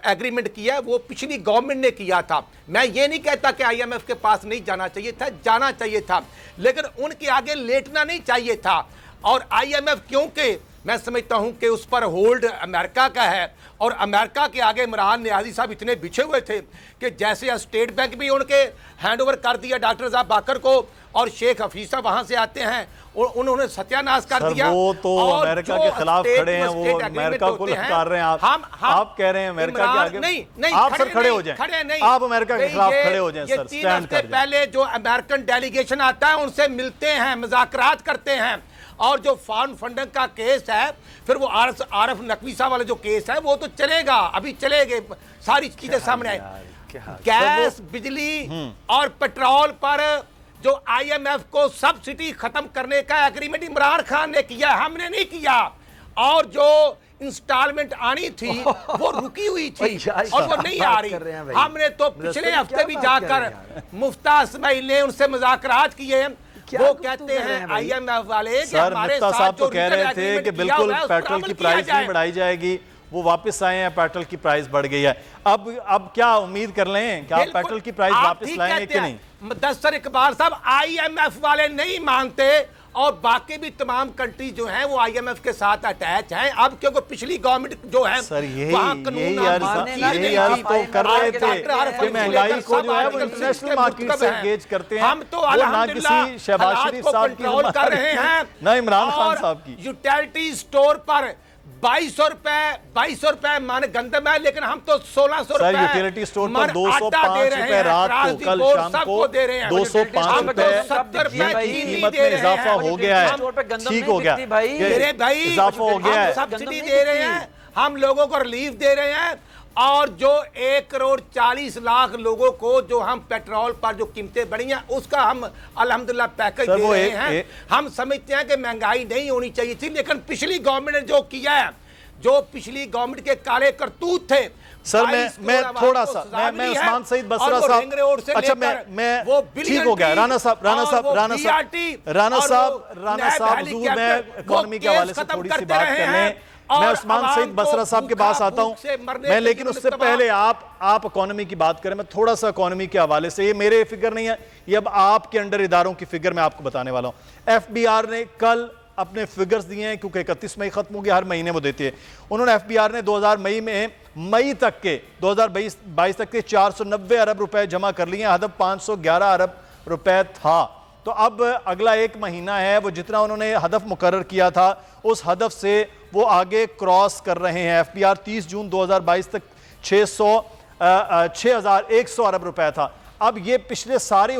एग्रीमेंट किया है वो पिछली गवर्नमेंट ने किया था। मैं ये नहीं कहता कि IMF के पास नहीं जाना चाहिए था, जाना चाहिए था, लेकिन उनके आगे लेटना नहीं चाहिए था। और IMF, क्योंकि मैं समझता हूं कि उस पर होल्ड अमेरिका का है और अमेरिका के आगे इमरान नियाज़ी साहब इतने बिछे हुए थे कि जैसे स्टेट बैंक भी उनके हैंडओवर कर दिया डॉक्टर साहब बाकर को, और शेख हफीज साहब वहां से आते हैं, उन्होंने सत्यानाश कर दिया। वो तो अमेरिका के खिलाफ खड़े हैं, वो अमेरिका को ललकार रहे हैं। आप कह रहे हैं अमेरिका के आगे नहीं, आप सर खड़े हो जाएं, आप अमेरिका के खिलाफ खड़े हो जाएं सर। 3 हफ्ते पहले जो अमेरिकन डेलीगेशन आता है उनसे मिलते हैं, मुज़ाकरात करते हैं और जो फॉरेन फंडिंग का केस है, फिर वो आरफ नकवी साहब वाला जो केस है वो तो चलेगा, अभी चलेंगे, सारी चीजें सामने आई। गैस, बिजली और पेट्रोल पर जो IMF को सब्सिडी खत्म करने का एग्रीमेंट इमरान खान ने किया, हमने नहीं किया। और जो इंस्टॉलमेंट आनी थी वो रुकी हुई थी और वो नहीं आ रही। हमने तो पिछले हफ्ते भी जाकर मुफ्ता इस्माइल ने उनसे मुज़ाकरात किए, वो कहते हैं IMF वाले कि हमारे साथ तो कह रहे थे कि बिल्कुल पेट्रोल की प्राइस नहीं बढ़ाई जाएगी, वो वापस आए हैं, पेट्रोल की प्राइस बढ़ गई है। अब क्या उम्मीद कर लें कि आप पेट्रोल की प्राइस वापस लाएंगे कि नहीं? मुदस्सर इकबाल साहब, IMF वाले नहीं मानते और बाकी भी तमाम कंट्री जो हैं वो IMF के साथ अटैच हैं। अब क्योंकि पिछली गवर्नमेंट जो है सर यही अर्ज तो कर रहे थे कि महंगाई को जो है वो इंटरनेशनल मार्केट से एंगेज करते हैं, हम तो ना किसी शहबाज शरीफ साहब की कंट्रोल कर रहे हैं, ना इमरान खान साहब की। यूटिलिटी स्टोर पर 2200 रुपए मान गंदम है, लेकिन हम तो 1600 रुपए यूटिलिटी स्टोर पर 205 रुपए रात को, कल शाम को 205 रुपए कीमत में इजाफा हो गया है, ठीक हो गया मेरे भाई, इजाफा हो गया है। सब्सिडी दे रहे हैं, हम लोगों को रिलीफ दे रहे हैं, और जो 1,40,00,000 लोगों को जो हम पेट्रोल पर जो कीमतें बढ़ी हैं उसका हम अल्हम्दुलिल्लाह पैकेज दे रहे हैं। हम समझते हैं कि महंगाई नहीं होनी चाहिए थी, लेकिन पिछली गवर्नमेंट ने जो किया है, जो पिछली गवर्नमेंट के काले करतूत थे। सर मैं थोड़ा सा मैं उस्मान सईद बसरा साहब, अच्छा मैं ठीक हो गया, राणा साहब हुजूर, मैं इकोनॉमी के हवाले से थोड़ी सी बात कर लें, मैं उस्मान सईद बसरा साहब के पास आता हूं मैं, लेकिन उससे पहले आप इकोनॉमी की बात करें, मैं थोड़ा सा इकोनॉमी के हवाले से, ये मेरे फिगर नहीं है, ये अब आपके अंडर इदारों की फिगर मैं आपको बताने वाला हूं। FBR ने कल अपने फिगर्स दिए हैं, क्योंकि 31 मई खत्म हो गया, हर महीने वो देती है। उन्होंने FBR ने 2022 तक के 490 अरब रुपए जमा कर लिए, हदफ 511 अरब रुपए था। तो अब अगला एक महीना है, वो जितना उन्होंने हदफ मुकर्रर किया था उस हदफ से वो आगे क्रॉस कर रहे हैं। FBR 30 जून 2022 तक 6,100 अरब रुपए था। अब ये पिछले सारे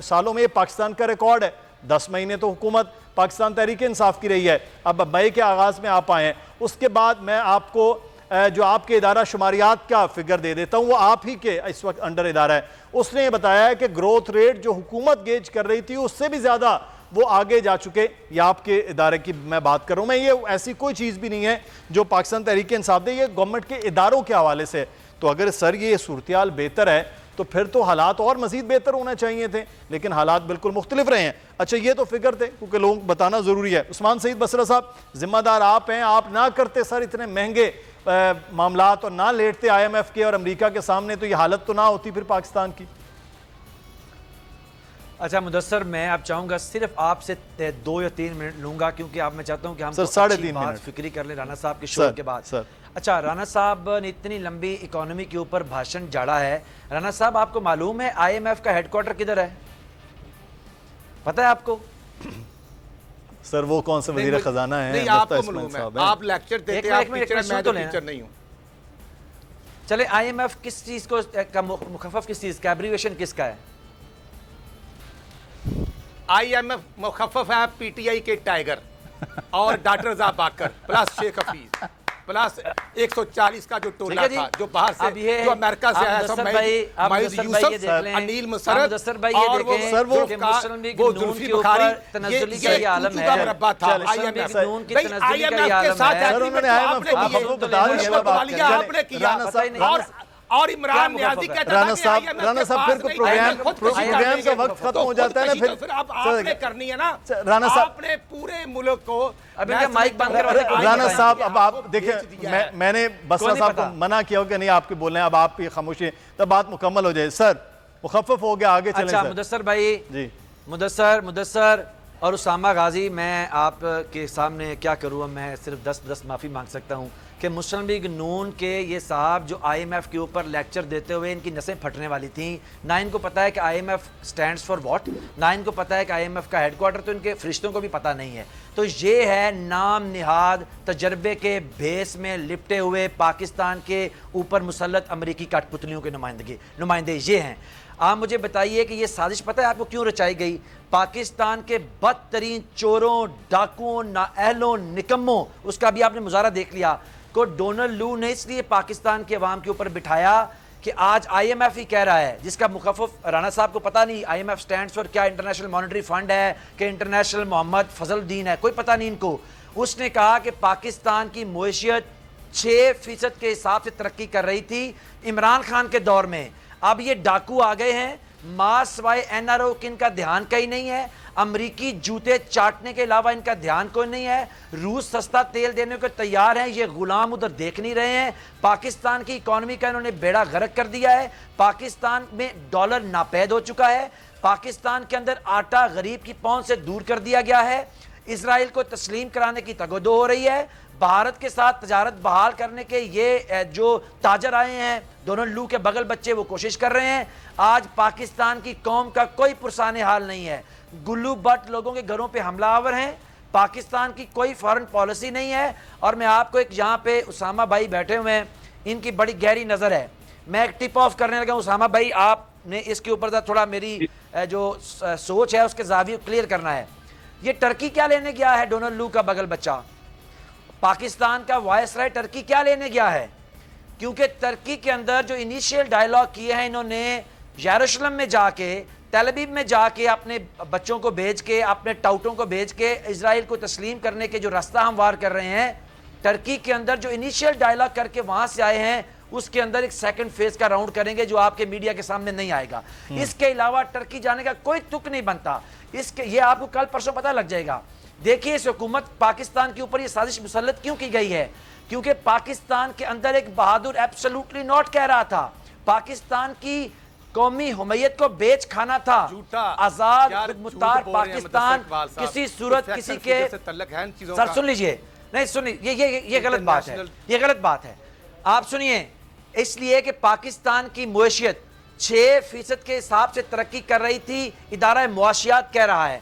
सालों में पाकिस्तान का रिकॉर्ड है। 10 महीने तो हुकूमत पाकिस्तान तहरीक इंसाफ की रही है, अब मई के आगाज़ में आप आए हैं। उसके बाद मैं आपको जो आपके इदारा शुमारियात का फिगर दे देता हूं, वो आप ही के इस वक्त अंडर इदारा है। उसने ये बताया है कि ग्रोथ रेट जो हुकूमत गेज कर रही थी उससे भी ज़्यादा वो आगे जा चुके। या आपके इदारे की मैं बात कर रहा हूं, मैं ये ऐसी कोई चीज़ भी नहीं है जो पाकिस्तान तहरीक इंसाफ दे, ये गवर्नमेंट के इदारों के हवाले से। तो अगर सर ये सूरत बेहतर है तो फिर तो हालात और मजीद बेहतर होना चाहिए थे, लेकिन हालात बिल्कुल मुख्तलिफ रहे हैं। अच्छा ये तो फिक्र थे, क्योंकि लोग बताना ज़रूरी है। उस्मान सईद बसरा साहब, जिम्मेदार आप हैं, आप ना करते सर इतने महंगे मामलात और ना लेटते IMF के और अमेरिका के सामने, तो ये हालत तो ना होती फिर पाकिस्तान की। अच्छा मुदस्सर, मैं आप चाहूँगा सिर्फ आपसे 2 या 3 मिनट लूँगा, क्योंकि आप मैं चाहता हूँ कि हम सर 3.5 मिनट फिक्री कर लें राना साहब के शो के बाद। सर अच्छा, राना साहब ने इतनी लंबी इकोनॉमी के ऊपर भाषण झाड़ा है। राना साहब, आपको मालूम है IMF का हेडक्वार्टर किधर है? पता है आपको? सर वो कौन सा वजीर खजाना है? नहीं, आपको मालूम है, आप लेक्चर देते हैं, आप टीचर हैं, मैं तो टीचर नहीं हूं। चले, IMF किस चीज को का मुखफ़फ़ किस चीज का, एब्रीविएशन किसका है? IMF मुखफ़फ़ है PTI के टाइगर और डॉक्टर रज़ा बाकर प्लस शेख हफीज प्लस 140 का जो टोला था जो बाहर से जो अमेरिका से आया, सब अनिल मुशर्रफ और वो जुल्फी बुखारी, ये आलम है मुरब्बा था IMF के साथ आपने किया और इमरान नियाज़ी कहता राना साहब फिर प्रोग्राम का वक्त खत्म हो जाता है ना, फिर अब आपने करनी है ना राना साहब, आपने पूरे मुल्क को अभी माइक बंद करवा। राना साहब अब आप देखिए, मैंने बसरा साहब को मना किया कि नहीं आपके बोलने, अब आप खामोशी, तब बात मुकम्मल हो जाए। सर मुखफ़फ़ हो गया, आगे चलें। अच्छा मुदस्सर भाई जी, मुदस्सर और उसामा गाजी, मैं आपके सामने क्या करूँ, मैं सिर्फ 10 माफ़ी मांग सकता हूँ कि मुस्लिम लीग नून के ये साहब जो IMF के ऊपर लेक्चर देते हुए इनकी नसें फटने वाली थी। ना इनको पता है कि IMF स्टैंड्स फॉर व्हाट, ना इनको पता है कि IMF का हेडक्वार्टर तो इनके फरिश्तों को भी पता नहीं है। तो ये है नाम निहाद तजर्बे के बेस में लिपटे हुए पाकिस्तान के ऊपर मुसल्लत अमरीकी कठपुतलियों के नुमाइंदे ये हैं। आप मुझे बताइए कि ये साजिश पता है आपको क्यों रचाई गई? पाकिस्तान के बदतरीन चोरों, डाकुओं, नाअहलों, निकम्मों, उसका भी आपने मुजाहरा देख लिया, को डोनाल्ड लू ने इसलिए पाकिस्तान के अवाम के ऊपर बिठाया कि आज IMF ही कह रहा है, जिसका मुखफ़िफ राना साहब को पता नहीं IMF स्टैंड्स फॉर क्या, इंटरनेशनल मॉनेटरी फंड है कि इंटरनेशनल मोहम्मद फजलुद्दीन है, कोई पता नहीं इनको। उसने कहा कि पाकिस्तान की मुआशियत 6% के हिसाब से तरक्की कर रही थी इमरान खान के दौर में। अब ये डाकू आ गए हैं, मास सवाए NRO कि इनका ध्यान कहीं नहीं है, अमरीकी जूते चाटने के अलावा इनका ध्यान कोई नहीं है, रूस सस्ता तेल देने को तैयार हैं, ये गुलाम उधर देख नहीं रहे हैं। पाकिस्तान की इकॉनमी का इन्होंने बेड़ा गर्क कर दिया है, पाकिस्तान में डॉलर नापैद हो चुका है, पाकिस्तान के अंदर आटा गरीब की पहुंच से दूर कर दिया गया है, इसराइल को तस्लीम कराने की तगदो हो रही है, भारत के साथ तजारत बहाल करने के ये जो ताजर आए हैं डोनाल्ड लू के बगल बच्चे, वो कोशिश कर रहे हैं। आज पाकिस्तान की कौम का कोई पुरसाने हाल नहीं है, गुल्लू बट लोगों के घरों पे हमलावर हैं, पाकिस्तान की कोई फॉरेन पॉलिसी नहीं है। और मैं आपको एक यहाँ पे उसामा भाई बैठे हुए हैं, इनकी बड़ी गहरी नज़र है, मैं एक टिप ऑफ करने लगा। उसामा भाई आपने इसके ऊपर थोड़ा मेरी जो सोच है उसके जाविये क्लियर करना है। ये टर्की क्या लेने गया है डोनाल्ड लू का बगल बच्चा? पाकिस्तान का वायसराय टर्की क्या लेने गया है? क्योंकि टर्की के अंदर जो इनिशियल डायलॉग किए हैं इन्होंने, यरूशलेम में जाके, तेल अवीव में जाके अपने बच्चों को भेज के, अपने टाउटों को भेज के इजराइल को तस्लीम करने के जो रास्ता हमवार कर रहे हैं, टर्की के अंदर जो इनिशियल डायलॉग करके वहां से आए हैं, उसके अंदर एक सेकंड फेज का राउंड करेंगे जो आपके मीडिया के सामने नहीं आएगा। इसके अलावा टर्की जाने का कोई तुक नहीं बनता। इसके ये आपको कल परसों पता लग जाएगा। देखिए इस हुकूमत पाकिस्तान के ऊपर ये साजिश मुसल्लत क्यों की गई है? क्योंकि पाकिस्तान के अंदर एक बहादुर एब्सोल्युटली नॉट कह रहा था, पाकिस्तान की कौमी हुमैयत को बेच खाना था, आजाद खुदमुख्तार पाकिस्तान किसी सूरत किसी के। सर सुन लीजिए, नहीं सुनिए, ये गलत बात है, ये गलत बात है। आप सुनिए, इसलिए कि पाकिस्तान की मुआशियत 6% के हिसाब से तरक्की कर रही थी, इदारा मुआशियात कह रहा है।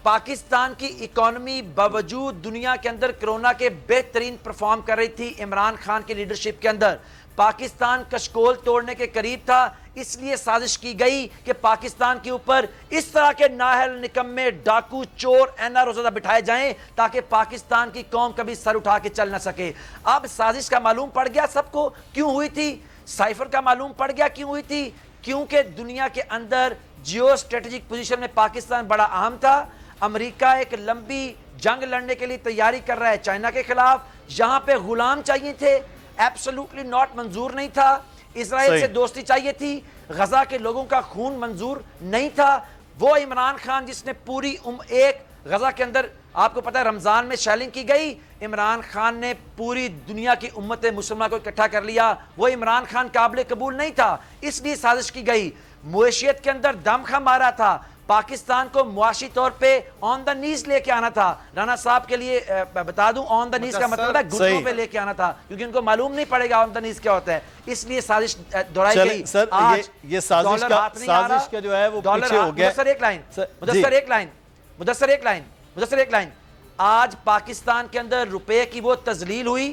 पाकिस्तान की इकॉनमी बावजूद दुनिया के अंदर कोरोना के बेहतरीन परफॉर्म कर रही थी इमरान खान की लीडरशिप के अंदर। पाकिस्तान कशकोल तोड़ने के करीब था, इसलिए साजिश की गई कि पाकिस्तान के ऊपर इस तरह के नाहल, निकम्मे, डाकू, चोर, NRO बिठाए जाएं ताकि पाकिस्तान की कौम कभी सर उठा के चल ना सके। अब साजिश का मालूम पड़ गया सबको क्यों हुई थी, साइफर का मालूम पड़ गया क्यों हुई थी, क्योंकि दुनिया के अंदर जियो स्ट्रेटेजिक पोजीशन में पाकिस्तान बड़ा अहम था। अमेरिका एक लंबी जंग लड़ने के लिए तैयारी कर रहा है चाइना के खिलाफ, यहां पे गुलाम चाहिए थे, एब्सोल्युटली नॉट मंजूर नहीं था। इजराइल से दोस्ती चाहिए थी, गजा के लोगों का खून मंजूर नहीं था। वो इमरान खान जिसने पूरी एक गजा के अंदर, आपको पता है रमजान में शेलिंग की गई, इमरान खान ने पूरी दुनिया की उम्मत मुसलमान को इकट्ठा कर लिया, वो इमरान खान काबिल कबूल नहीं था, इसलिए साजिश की गई। मुआशियत के अंदर दमखम मारा था, पाकिस्तान को मुआशी तौर पे ऑन द नीज लेके आना था। राना साहब के लिए बता दूं, ऑन द नीज का मतलब है घुटनों पे लेके आना था, क्योंकि उनको मालूम नहीं पड़ेगा ऑन द नीज क्या होता है, इसलिए साजिश दोहराई गई। सर आज ये साजिश का जो है वो पीछे हो गया। मुदस्सर एक लाइन, आज पाकिस्तान के अंदर रुपए की वो तजलील हुई,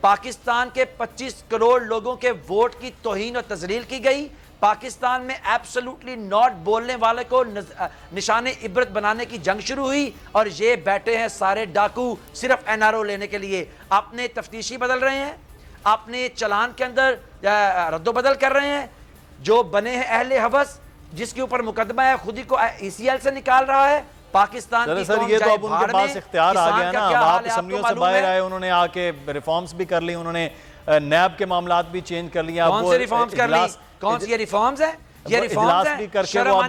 पाकिस्तान के 25 करोड़ लोगों के वोट की तौहीन और तजलील की गई, पाकिस्तान में एब्सोल्युटली नॉट बोलने वाले को निशाने इबरत बनाने की जंग शुरू हुई, और ये बैठे हैं सारे डाकू सिर्फ NRO लेने के लिए। अपने तफ्तीशी बदल रहे हैं, अपने चलान के अंदर रद्दोबदल कर रहे हैं, जो बने हैं अहले हवस, जिसके ऊपर मुकदमा है, खुद ही को ECL से निकाल रहा है। पाकिस्तान की सर ये तो अब उनके पास इख्तियार आ गया ना, आप असम्बलियों से बाहर आए, उन्होंने आके रिफॉर्म्स भी कर ली, उन्होंने नैब के मामलात भी चेंज कर लिया। कौन से रिफॉर्म्स कर ली? कौन सी ये रिफॉर्म्स है? ये रिफॉर्म्स है, भी करके वो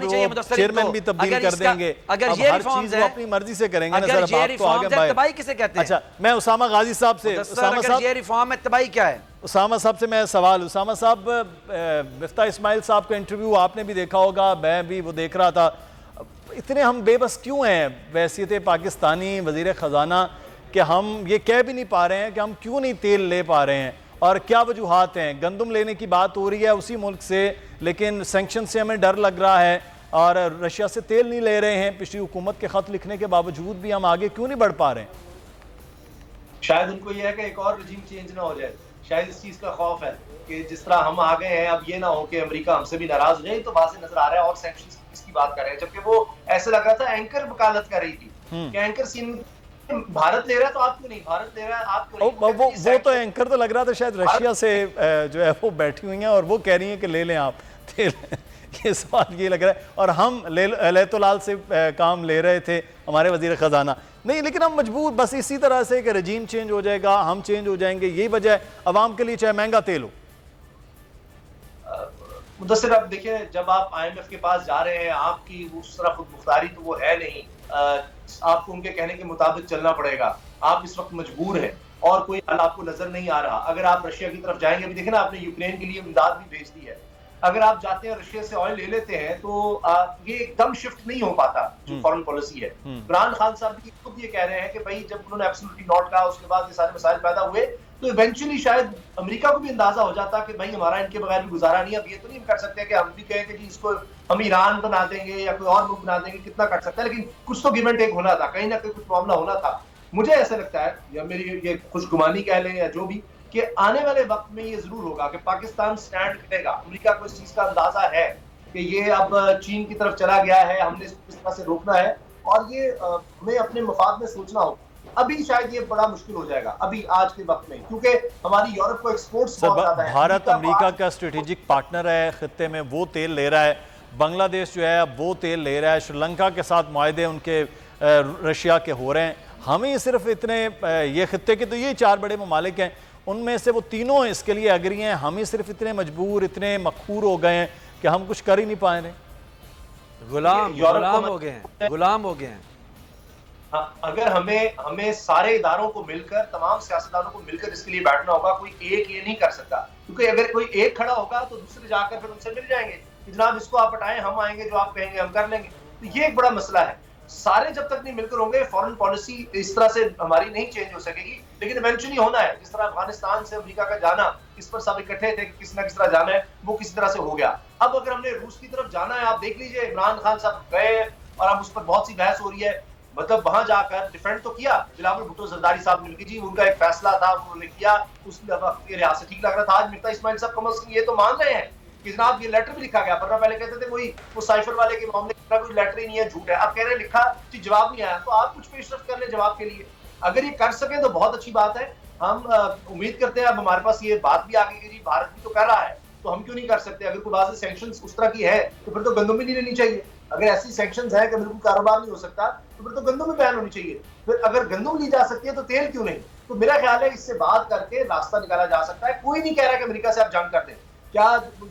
चेयरमैन भी तब्दील कर देंगे। अगर ये रिफॉर्म्स है, अपनी मर्जी से करेंगे ना सर। अब आप तो आगे बढ़े। तबाही किसे कहते हैं? अच्छा, मैं उसामा गाजी साहब से, उसामा साहब ये रिफॉर्म है, तबाही क्या है? उसामा साहब से मैं सवाल, उसामा साहब मिफ्ता इस्माइल साहब का इंटरव्यू आपने भी देखा होगा, मैं भी वो देख रहा था, इतने हम बेबस क्यों हैं वैसियत पाकिस्तानी वजीर ख़जाना कि हम ये कह भी नहीं पा रहे हैं कि हम क्यों नहीं तेल ले पा रहे हैं, और क्या वजूहात हैं? गंदम लेने की बात हो रही है उसी मुल्क से, लेकिन सैंक्शन से हमें डर लग रहा है, और रशिया से तेल नहीं ले रहे हैं, पिछली हुकूमत के ख़त लिखने के बावजूद भी हम आगे क्यों नहीं बढ़ पा रहे हैं? शायद उनको यह है कि एक और रजीम चेंज ना हो जाए, शायद इस चीज का खौफ है कि जिस तरह हम आ गए हैं, अब ये ना हो कि अमेरिका हमसे भी नाराज हो जाए। तो वाज़ेह नजर आ रहा है और सैंक्शंस की बात कर रहे हैं, जबकि वो ऐसे लग रहा था एंकर वकालत कर रही थी कि एंकर सीन भारत ले रहा है तो आप क्यों नहीं, भारत ले रहा है आप क्यों नहीं। वो तो एंकर तो लग रहा था शायद रशिया से जो है वो बैठी हुई हैं और वो कह रही हैं कि ले लें आप तेल। ये सवाल ये लग रहा है। और हम लैतुलाल से काम ले रहे थे हमारे वजीर ख़जाना नहीं, लेकिन हम मजबूर बस इसी तरह से कि रजीम चेंज हो जाएगा, हम चेंज हो जाएंगे, यही वजह है अवाम के लिए चाहे महंगा तेल हो। मुदस्सिर, आप देखिए, जब आप IMF के पास जा रहे हैं, आपकी उस तरह खुद मुख्तारी तो वो है नहीं, आपको उनके कहने के मुताबिक चलना पड़ेगा। आप इस वक्त मजबूर हैं और कोई हल आपको नजर नहीं आ रहा। अगर आप रशिया की तरफ जाएंगे, अभी देखें ना, आपने यूक्रेन के लिए इमदाद भी भेज दी है। अगर आप जाते हैं रशिया से ऑयल ले लेते हैं तो ये एकदम शिफ्ट नहीं हो पाता जो फॉरेन पॉलिसी है। इमरान खान साहब भी खुद ये कह रहे हैं कि भाई जब उन्होंने एब्सोल्युटली नॉट कहा, उसके बाद ये सारे मसाइल पैदा हुए, तो इवेंचुअली शायद अमेरिका को भी अंदाजा हो जाता कि भाई हमारा इनके बगैर भी गुजारा नहीं। अब ये तो नहीं कर सकते कि हम भी कहें कि जी इसको हम ईरान बना देंगे या कोई और मुल्क बना देंगे, कितना कर सकता है, लेकिन कुछ तो गिव एंड टेक होना था, कहीं ना कहीं कुछ मामला होना था। मुझे ऐसा लगता है, या मेरी ये खुशगुमानी कह लें या जो भी, कि आने वाले वक्त में ये जरूर होगा कि पाकिस्तान स्टैंड करेगा। अमेरिका को इस चीज का अंदाजा है कि ये अब चीन की तरफ चला गया है, हमने इसको इस तरह से रोकना है और ये हमें अपने मफाद में सोचना होगा। अभी शायद ये बड़ा मुश्किल हो जाएगा अभी आज के वक्त में, क्योंकि हमारी यूरोप को एक्सपोर्ट्स बहुत ज्यादा है। भारत अमेरिका का स्ट्रेटेजिक पार्टनर है खित्ते में, वो तेल ले रहा है। बांग्लादेश जो है अब वो तेल ले रहा है। श्रीलंका के साथ मुआहदे उनके रशिया के हो रहे हैं। हमें सिर्फ इतने ये खित्ते के तो ये 4 बड़े ममालिक हैं, उनमें से वो तीनों इसके लिए एग्री हैं। हम ही सिर्फ इतने मजबूर, इतने मखूर हो गए हैं कि हम कुछ कर ही नहीं पाए रहे। गुलाम हो गए हैं, गुलाम हो गए हैं। अगर हमें सारे इदारों को मिलकर, तमाम सियासतदानों को मिलकर इसके लिए बैठना होगा। कोई एक ये नहीं कर सकता, क्योंकि अगर कोई एक खड़ा होगा तो दूसरे जाकर फिर उनसे मिल जाएंगे कि जनाब इसको आप हटाएं, हम आएंगे, जो आप कहेंगे हम कर लेंगे। तो ये एक बड़ा मसला है। सारे जब तक नहीं मिलकर होंगे, फॉरेन पॉलिसी इस तरह से हमारी नहीं चेंज हो सकेगी। लेकिन इवेंचुअली होना है। जिस तरह अफगानिस्तान से अमेरिका का जाना, इस पर सब इकट्ठे थे कि किस ना किस तरह जाना है, वो किसी तरह से हो गया। अब अगर हमने रूस की तरफ जाना है, आप देख लीजिए, इमरान खान साहब गए और अब उस पर बहुत सी बहस हो रही है। मतलब वहां जाकर डिफेंड तो किया बिलावल भुट्टो जरदारी साहब मिलकर, जी उनका एक फैसला था, उन्होंने किया, उस वक्त ये रियासत ठीक लग रहा था। आज मिर्जा इस्माइल साहब कम अज कम ये तो मान रहे हैं कि जनाब ये लेटर भी लिखा गया, वरना पहले कहते थे वही वो साइफर वाले के मामले का कोई लेटर ही नहीं है, झूठ है। अब कह रहे हैं लिखा जी जवाब नहीं आया, तो आप कुछ पेशरफ कर ले जवाब के लिए। अगर ये कर सके तो बहुत अच्छी बात है। हम उम्मीद करते हैं अब हमारे पास ये बात भी आ गई कि जी भारत भी तो कर रहा है, तो हम क्यों नहीं कर सकते। अगर कोई बात सैंक्शंस उस तरह की है तो फिर तो गंदम भी नहीं लेनी चाहिए। अगर ऐसी सैंक्शंस है कि बिल्कुल कारोबार नहीं हो सकता, तो फिर तो गंदम भी बैन होनी चाहिए। फिर अगर गंदम ली जा सकती है तो तेल क्यों नहीं। तो मेरा ख्याल है इससे बात करके रास्ता निकाला जा सकता है। कोई नहीं कह रहा कि अमेरिका से आप जंग कर दें। क्या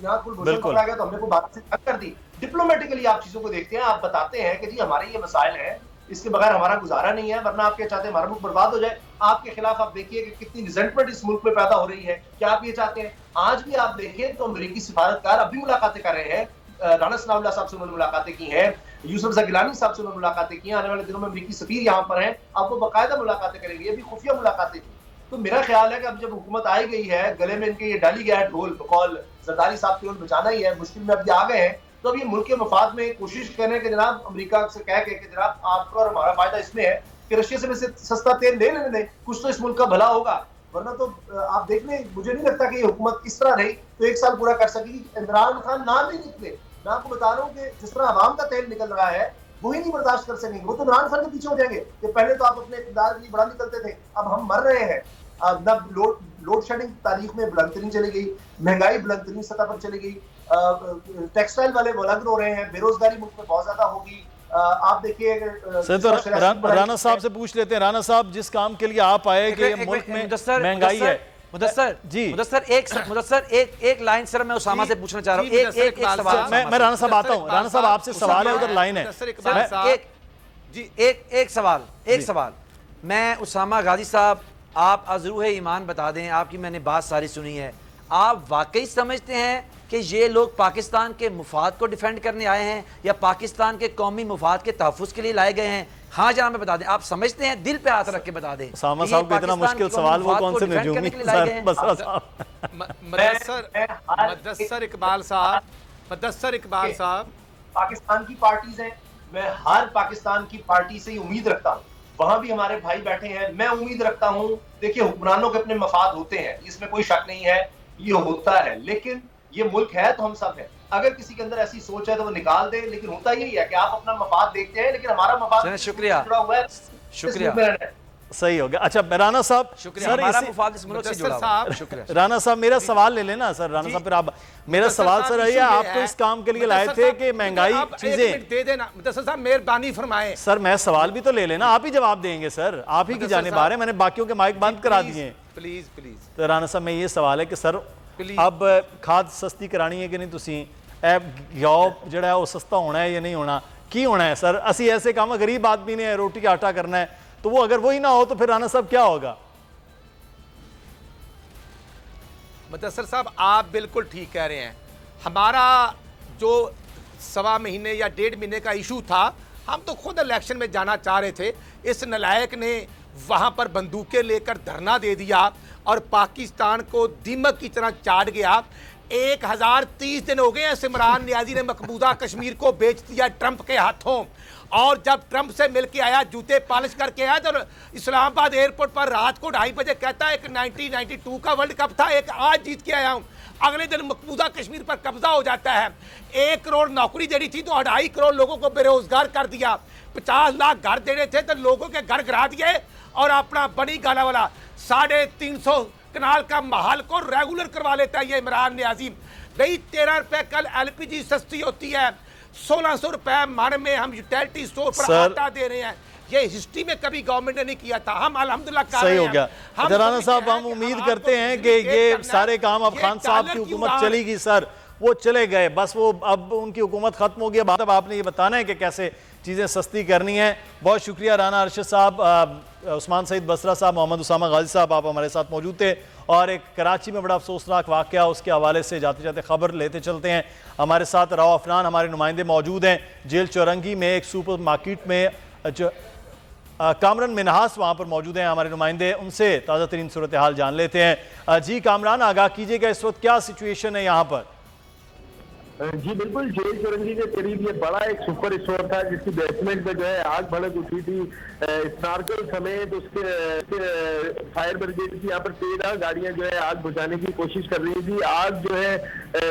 यहाँ कुलभूषण पकड़ा गया तो हमने कोई भारत से जंग कर दी। डिप्लोमेटिकली आप चीजों को देखते हैं, आप बताते हैं कि जी हमारे ये मसाइल हैं, इसके बगैर हमारा गुजारा नहीं है, वरना आप क्या चाहते हैं हमारा मुल्क बर्बाद हो जाए। आपके खिलाफ आप देखिए कि कितनी रिजेंटमेंट इस मुल्क में पैदा हो रही है। क्या आप ये चाहते हैं? आज भी आप देखें तो अमेरिकी सिफारतकार अभी मुलाकातें कर रहे हैं। राना सनाउल्लाह साहब से उन्होंने मुलाकातें की हैं, यूसुफ ज़गिलानी साहब से उन्होंने मुलाकातें की हैं। आने वाले दिनों में अमेरिकी सफीर यहाँ पर हैं, अब वो बाकायदा मुलाकातें करेंगे। ये भी खुफिया मुलाकातें थी। तो मेरा ख्याल है कि अब जब हुकूमत आई गई है, गले में इनके ये डाली गया है ढोल, बकौल जरदारी साहब केवल बचाना ही है, मुश्किल में अब ये आ गए हैं, तो अब ये मुल्क के मफाद में कोशिश करें कि जनाब अमेरिका से कह के कि जनाब आपका और हमारा फायदा इसमें है कि रशिया से सस्ता तेल ले लेने दें, कुछ तो इस मुल्क का भला होगा। वरना तो आप देख लें, मुझे नहीं लगता कि ये हुकूमत इस तरह रही तो 1 साल पूरा कर सकेगी। इमरान खान नाम ही निकले। मैं आपको बता रहा हूँ कि जिस तरह आवाम का तेल निकल रहा है वही नहीं बर्दाश्त कर सकेंगे। वो तो इमरान खान के पीछे हो जाएंगे कि पहले तो आप अपने इक़्तिदार के लिए बड़ा निकलते थे, अब हम मर रहे हैं। अब लोड शेडिंग तारीख में बुलंदतरीन चली गई, महंगाई बुलंदतरीन सतह पर चली गई, टेक्सटाइल वाले बुलंद हो रहे हैं, बेरोजगारी मुल्क में बहुत ज्यादा होगी। आप देखिए तो राना साहब से पूछ लेते हैं। राना साहब, जिस काम के लिए आप आए कि मुल्क में महंगाई है, मुदस्सर जी, मुदस्सर एक लाइन सर मैं उसामा से पूछना चाह रहा हूँ। एक सवाल मैं राना साहब आता हूँ। राना साहब आपसे सवाल है, उधर लाइन है। एक सवाल मैं उसामा गाजी साहब, आप अज़रूह ईमान बता दें, आपकी मैंने बात सारी सुनी है, आप वाकई समझते हैं कि ये लोग पाकिस्तान के मुफाद को डिफेंड करने आए हैं या पाकिस्तान के कौमी मुफाद के तहफ़्फ़ुज़ के लिए लाए गए हैं? हाँ जनाब में बता दें, आप समझते हैं, दिल पे हाथ रख के बता दें। उसामा साहब को इतना मुश्किल सवाल वो कौन से नजूमी मुदस्सर इकबाल साहब पाकिस्तान की पार्टीज हैं। मैं हर पाकिस्तान की पार्टी से उम्मीद रखता हूँ वहां भी हमारे भाई बैठे हैं। मैं उम्मीद रखता हूं, देखिए हुक्मरानों के अपने मफाद होते हैं, इसमें कोई शक नहीं है, ये होता है, लेकिन ये मुल्क है तो हम सब हैं। अगर किसी के अंदर ऐसी सोच है तो वो निकाल दे, लेकिन होता यही है कि आप अपना मफाद देखते हैं, लेकिन हमारा मफाद शुक्रिया, जुड़ा हुआ है, शुक्रिया, सही हो गया। अच्छा राना साहब, शुक्रिया, हमारा मुफाद इस मुल्क से जुड़ा हुआ है। शुक्रिया राना साहब, मेरा सवाल ले लेना सर। राना साहब, फिर आप मेरा सवाल सर है, आप तो इस काम के लिए लाए थे कि महंगाई चीजें दे देना। मुदस्सिर साहब मेहरबानी फरमाएं। सर मैं सवाल भी तो ले लेना, आप ही जवाब देंगे सर, आप ही की जानिबार है, मैंने बाकियों के माइक बंद करा दिए। Please please. तो राना साहब, मैं ये सवाल है कि सर अब खाद सस्ती करानी है कि नहीं, तुसी घ्यो जिहड़ा है वो सस्ता होना है या नहीं होना, की होना है सर? असी ऐसे काम, गरीब आदमी ने रोटी का आटा करना है, तो वो अगर वही ना हो तो फिर राना साहब क्या होगा? मुदस्सिर साहब आप बिल्कुल ठीक कह रहे हैं। हमारा जो 1.25 महीने या 1.5 महीने का इशू था, हम तो खुद इलेक्शन में जाना चाह रहे थे, इस नलायक ने वहां पर बंदूकें लेकर धरना दे दिया और पाकिस्तान को दीमक की तरह चाट गया। 1030 दिन हो गए हैं इमरान नियाजी ने मकबूजा कश्मीर को बेच दिया ट्रंप के हाथों, और जब ट्रंप से मिल के आया, जूते पॉलिश करके आया, तो इस्लामाबाद एयरपोर्ट पर रात को 2:30 बजे कहता है एक 1992 का वर्ल्ड कप था, एक आज जीत के आया हूं। अगले दिन मकबूजा कश्मीर पर कब्जा हो जाता है। 1 करोड़ नौकरी देनी थी तो 2.5 करोड़ लोगों को बेरोजगार कर दिया। 50 लाख घर देने थे तो लोगों के घर गिरा दिए, और अपना बड़ी गाला वाला 350 कनाल का महल को रेगुलर करवा लेता है ये इमरान नियाजी। नहीं 13 रुपए कल LPG सस्ती होती है, 1600 रुपए मन में हम यूटिलिटी स्टोर पर आटा दे रहे हैं। ये हिस्ट्री में कभी गवर्नमेंट ने नहीं किया था, हम अल्हम्दुलिल्लाह कर रहे हैं। सही हो गया राना साहब, हम उम्मीद करते हैं कि ये सारे काम अब खान साहब की हुकूमत चलेगी सर, वो चले गए बस, वो अब उनकी हुकूमत खत्म हो गई। अब आपने ये बताना है कि कैसे चीज़ें सस्ती करनी है। बहुत शुक्रिया राना अरशद साहब, उस्मान सईद बसरा साहब, मोहम्मद उसामा गाजी साहब, आप हमारे साथ मौजूद थे। और एक कराची में बड़ा अफसोसनाक वाक़या, उसके हवाले से जाते जाते खबर लेते चलते हैं। हमारे साथ राव अफनान हमारे नुमाइंदे मौजूद हैं। जेल चौरंगी में एक सुपर मार्केट में जो कामरान मिनहास वहाँ पर मौजूद हैं हमारे नुमाइंदे, उनसे ताज़ा तरीन सूरत हाल जान लेते हैं। जी कामरान, आगाह कीजिएगा, इस वक्त क्या सिचुएशन है यहाँ पर? जी बिल्कुल, जेल चौरंगी के करीब ये बड़ा एक सुपर स्टोर था जिसकी बेसमेंट में जो है आग भड़क उठी थी। स्नार्कल समेत उसके फायर ब्रिगेड की यहाँ पर 13 गाड़ियां जो है आग बुझाने की कोशिश कर रही थी। आग जो है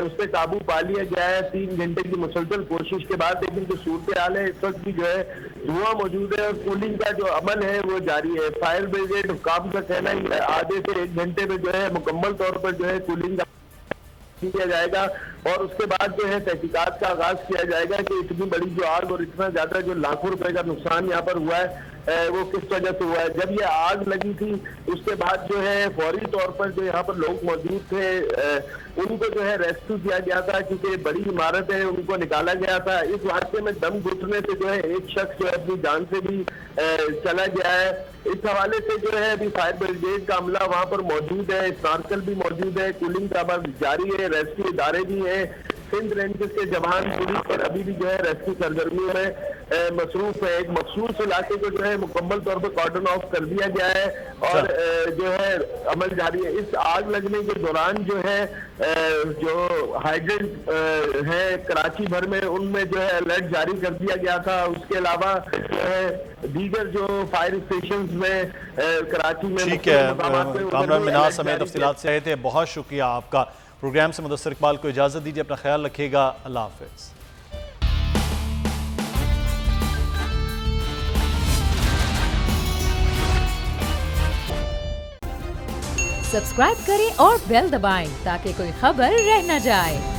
उस पर काबू पा लिया गया है 3 घंटे की मुसलसल कोशिश के बाद, लेकिन जो सूरत हाल है इस वक्त भी जो है धुआं मौजूद है और कूलिंग का जो अमल है वो जारी है। फायर ब्रिगेड हुकाम का कहना ही है आधे से 1 घंटे में जो है मुकम्मल तौर पर जो है कूलिंग किया जाएगा, और उसके बाद जो है तहकीकात का आगाज किया जाएगा कि इतनी बड़ी जो आग और इतना ज्यादा जो लाखों रुपए का नुकसान यहाँ पर हुआ है वो किस वजह से हुआ है। जब ये आग लगी थी उसके बाद जो है फौरी तौर पर जो यहाँ पर लोग मौजूद थे उनको जो है रेस्क्यू किया गया था, क्योंकि बड़ी इमारत है, उनको निकाला गया था। इस वाक़े में दम घुटने से जो है एक शख्स जो है अपनी जान से भी चला गया है। इस हवाले से जो है अभी फायर ब्रिगेड का अमला वहाँ पर मौजूद है, स्नार्कल भी मौजूद है, कूलिंग का अमल जारी है, रेस्क्यू इदारे भी हैं, सिंध रेंजेस के जवान पुलिस पर अभी भी जो है रेस्क्यू सरगर्मियों में मसरूफ है। एक मखसूस इलाके को जो है मुकम्मल तौर पर कॉर्डन ऑफ कर दिया गया है और जो है अमल जारी है। इस आग लगने के दौरान जो है जो हाइड्रेंट है कराची भर में उनमें जो है अलर्ट जारी कर दिया गया था। उसके अलावा दीगर जो फायर स्टेशन में कराची में ठीक है, कामरान मिनहास समेत तफसीलात से आए थे। बहुत शुक्रिया आपका। प्रोग्राम से मुदस्सिर इकबाल को इजाज़त दीजिए, अपना ख्याल रखिएगा, अल्लाह हाफ़िज़। सब्सक्राइब करें और बेल दबाएं ताकि कोई खबर रह न जाए।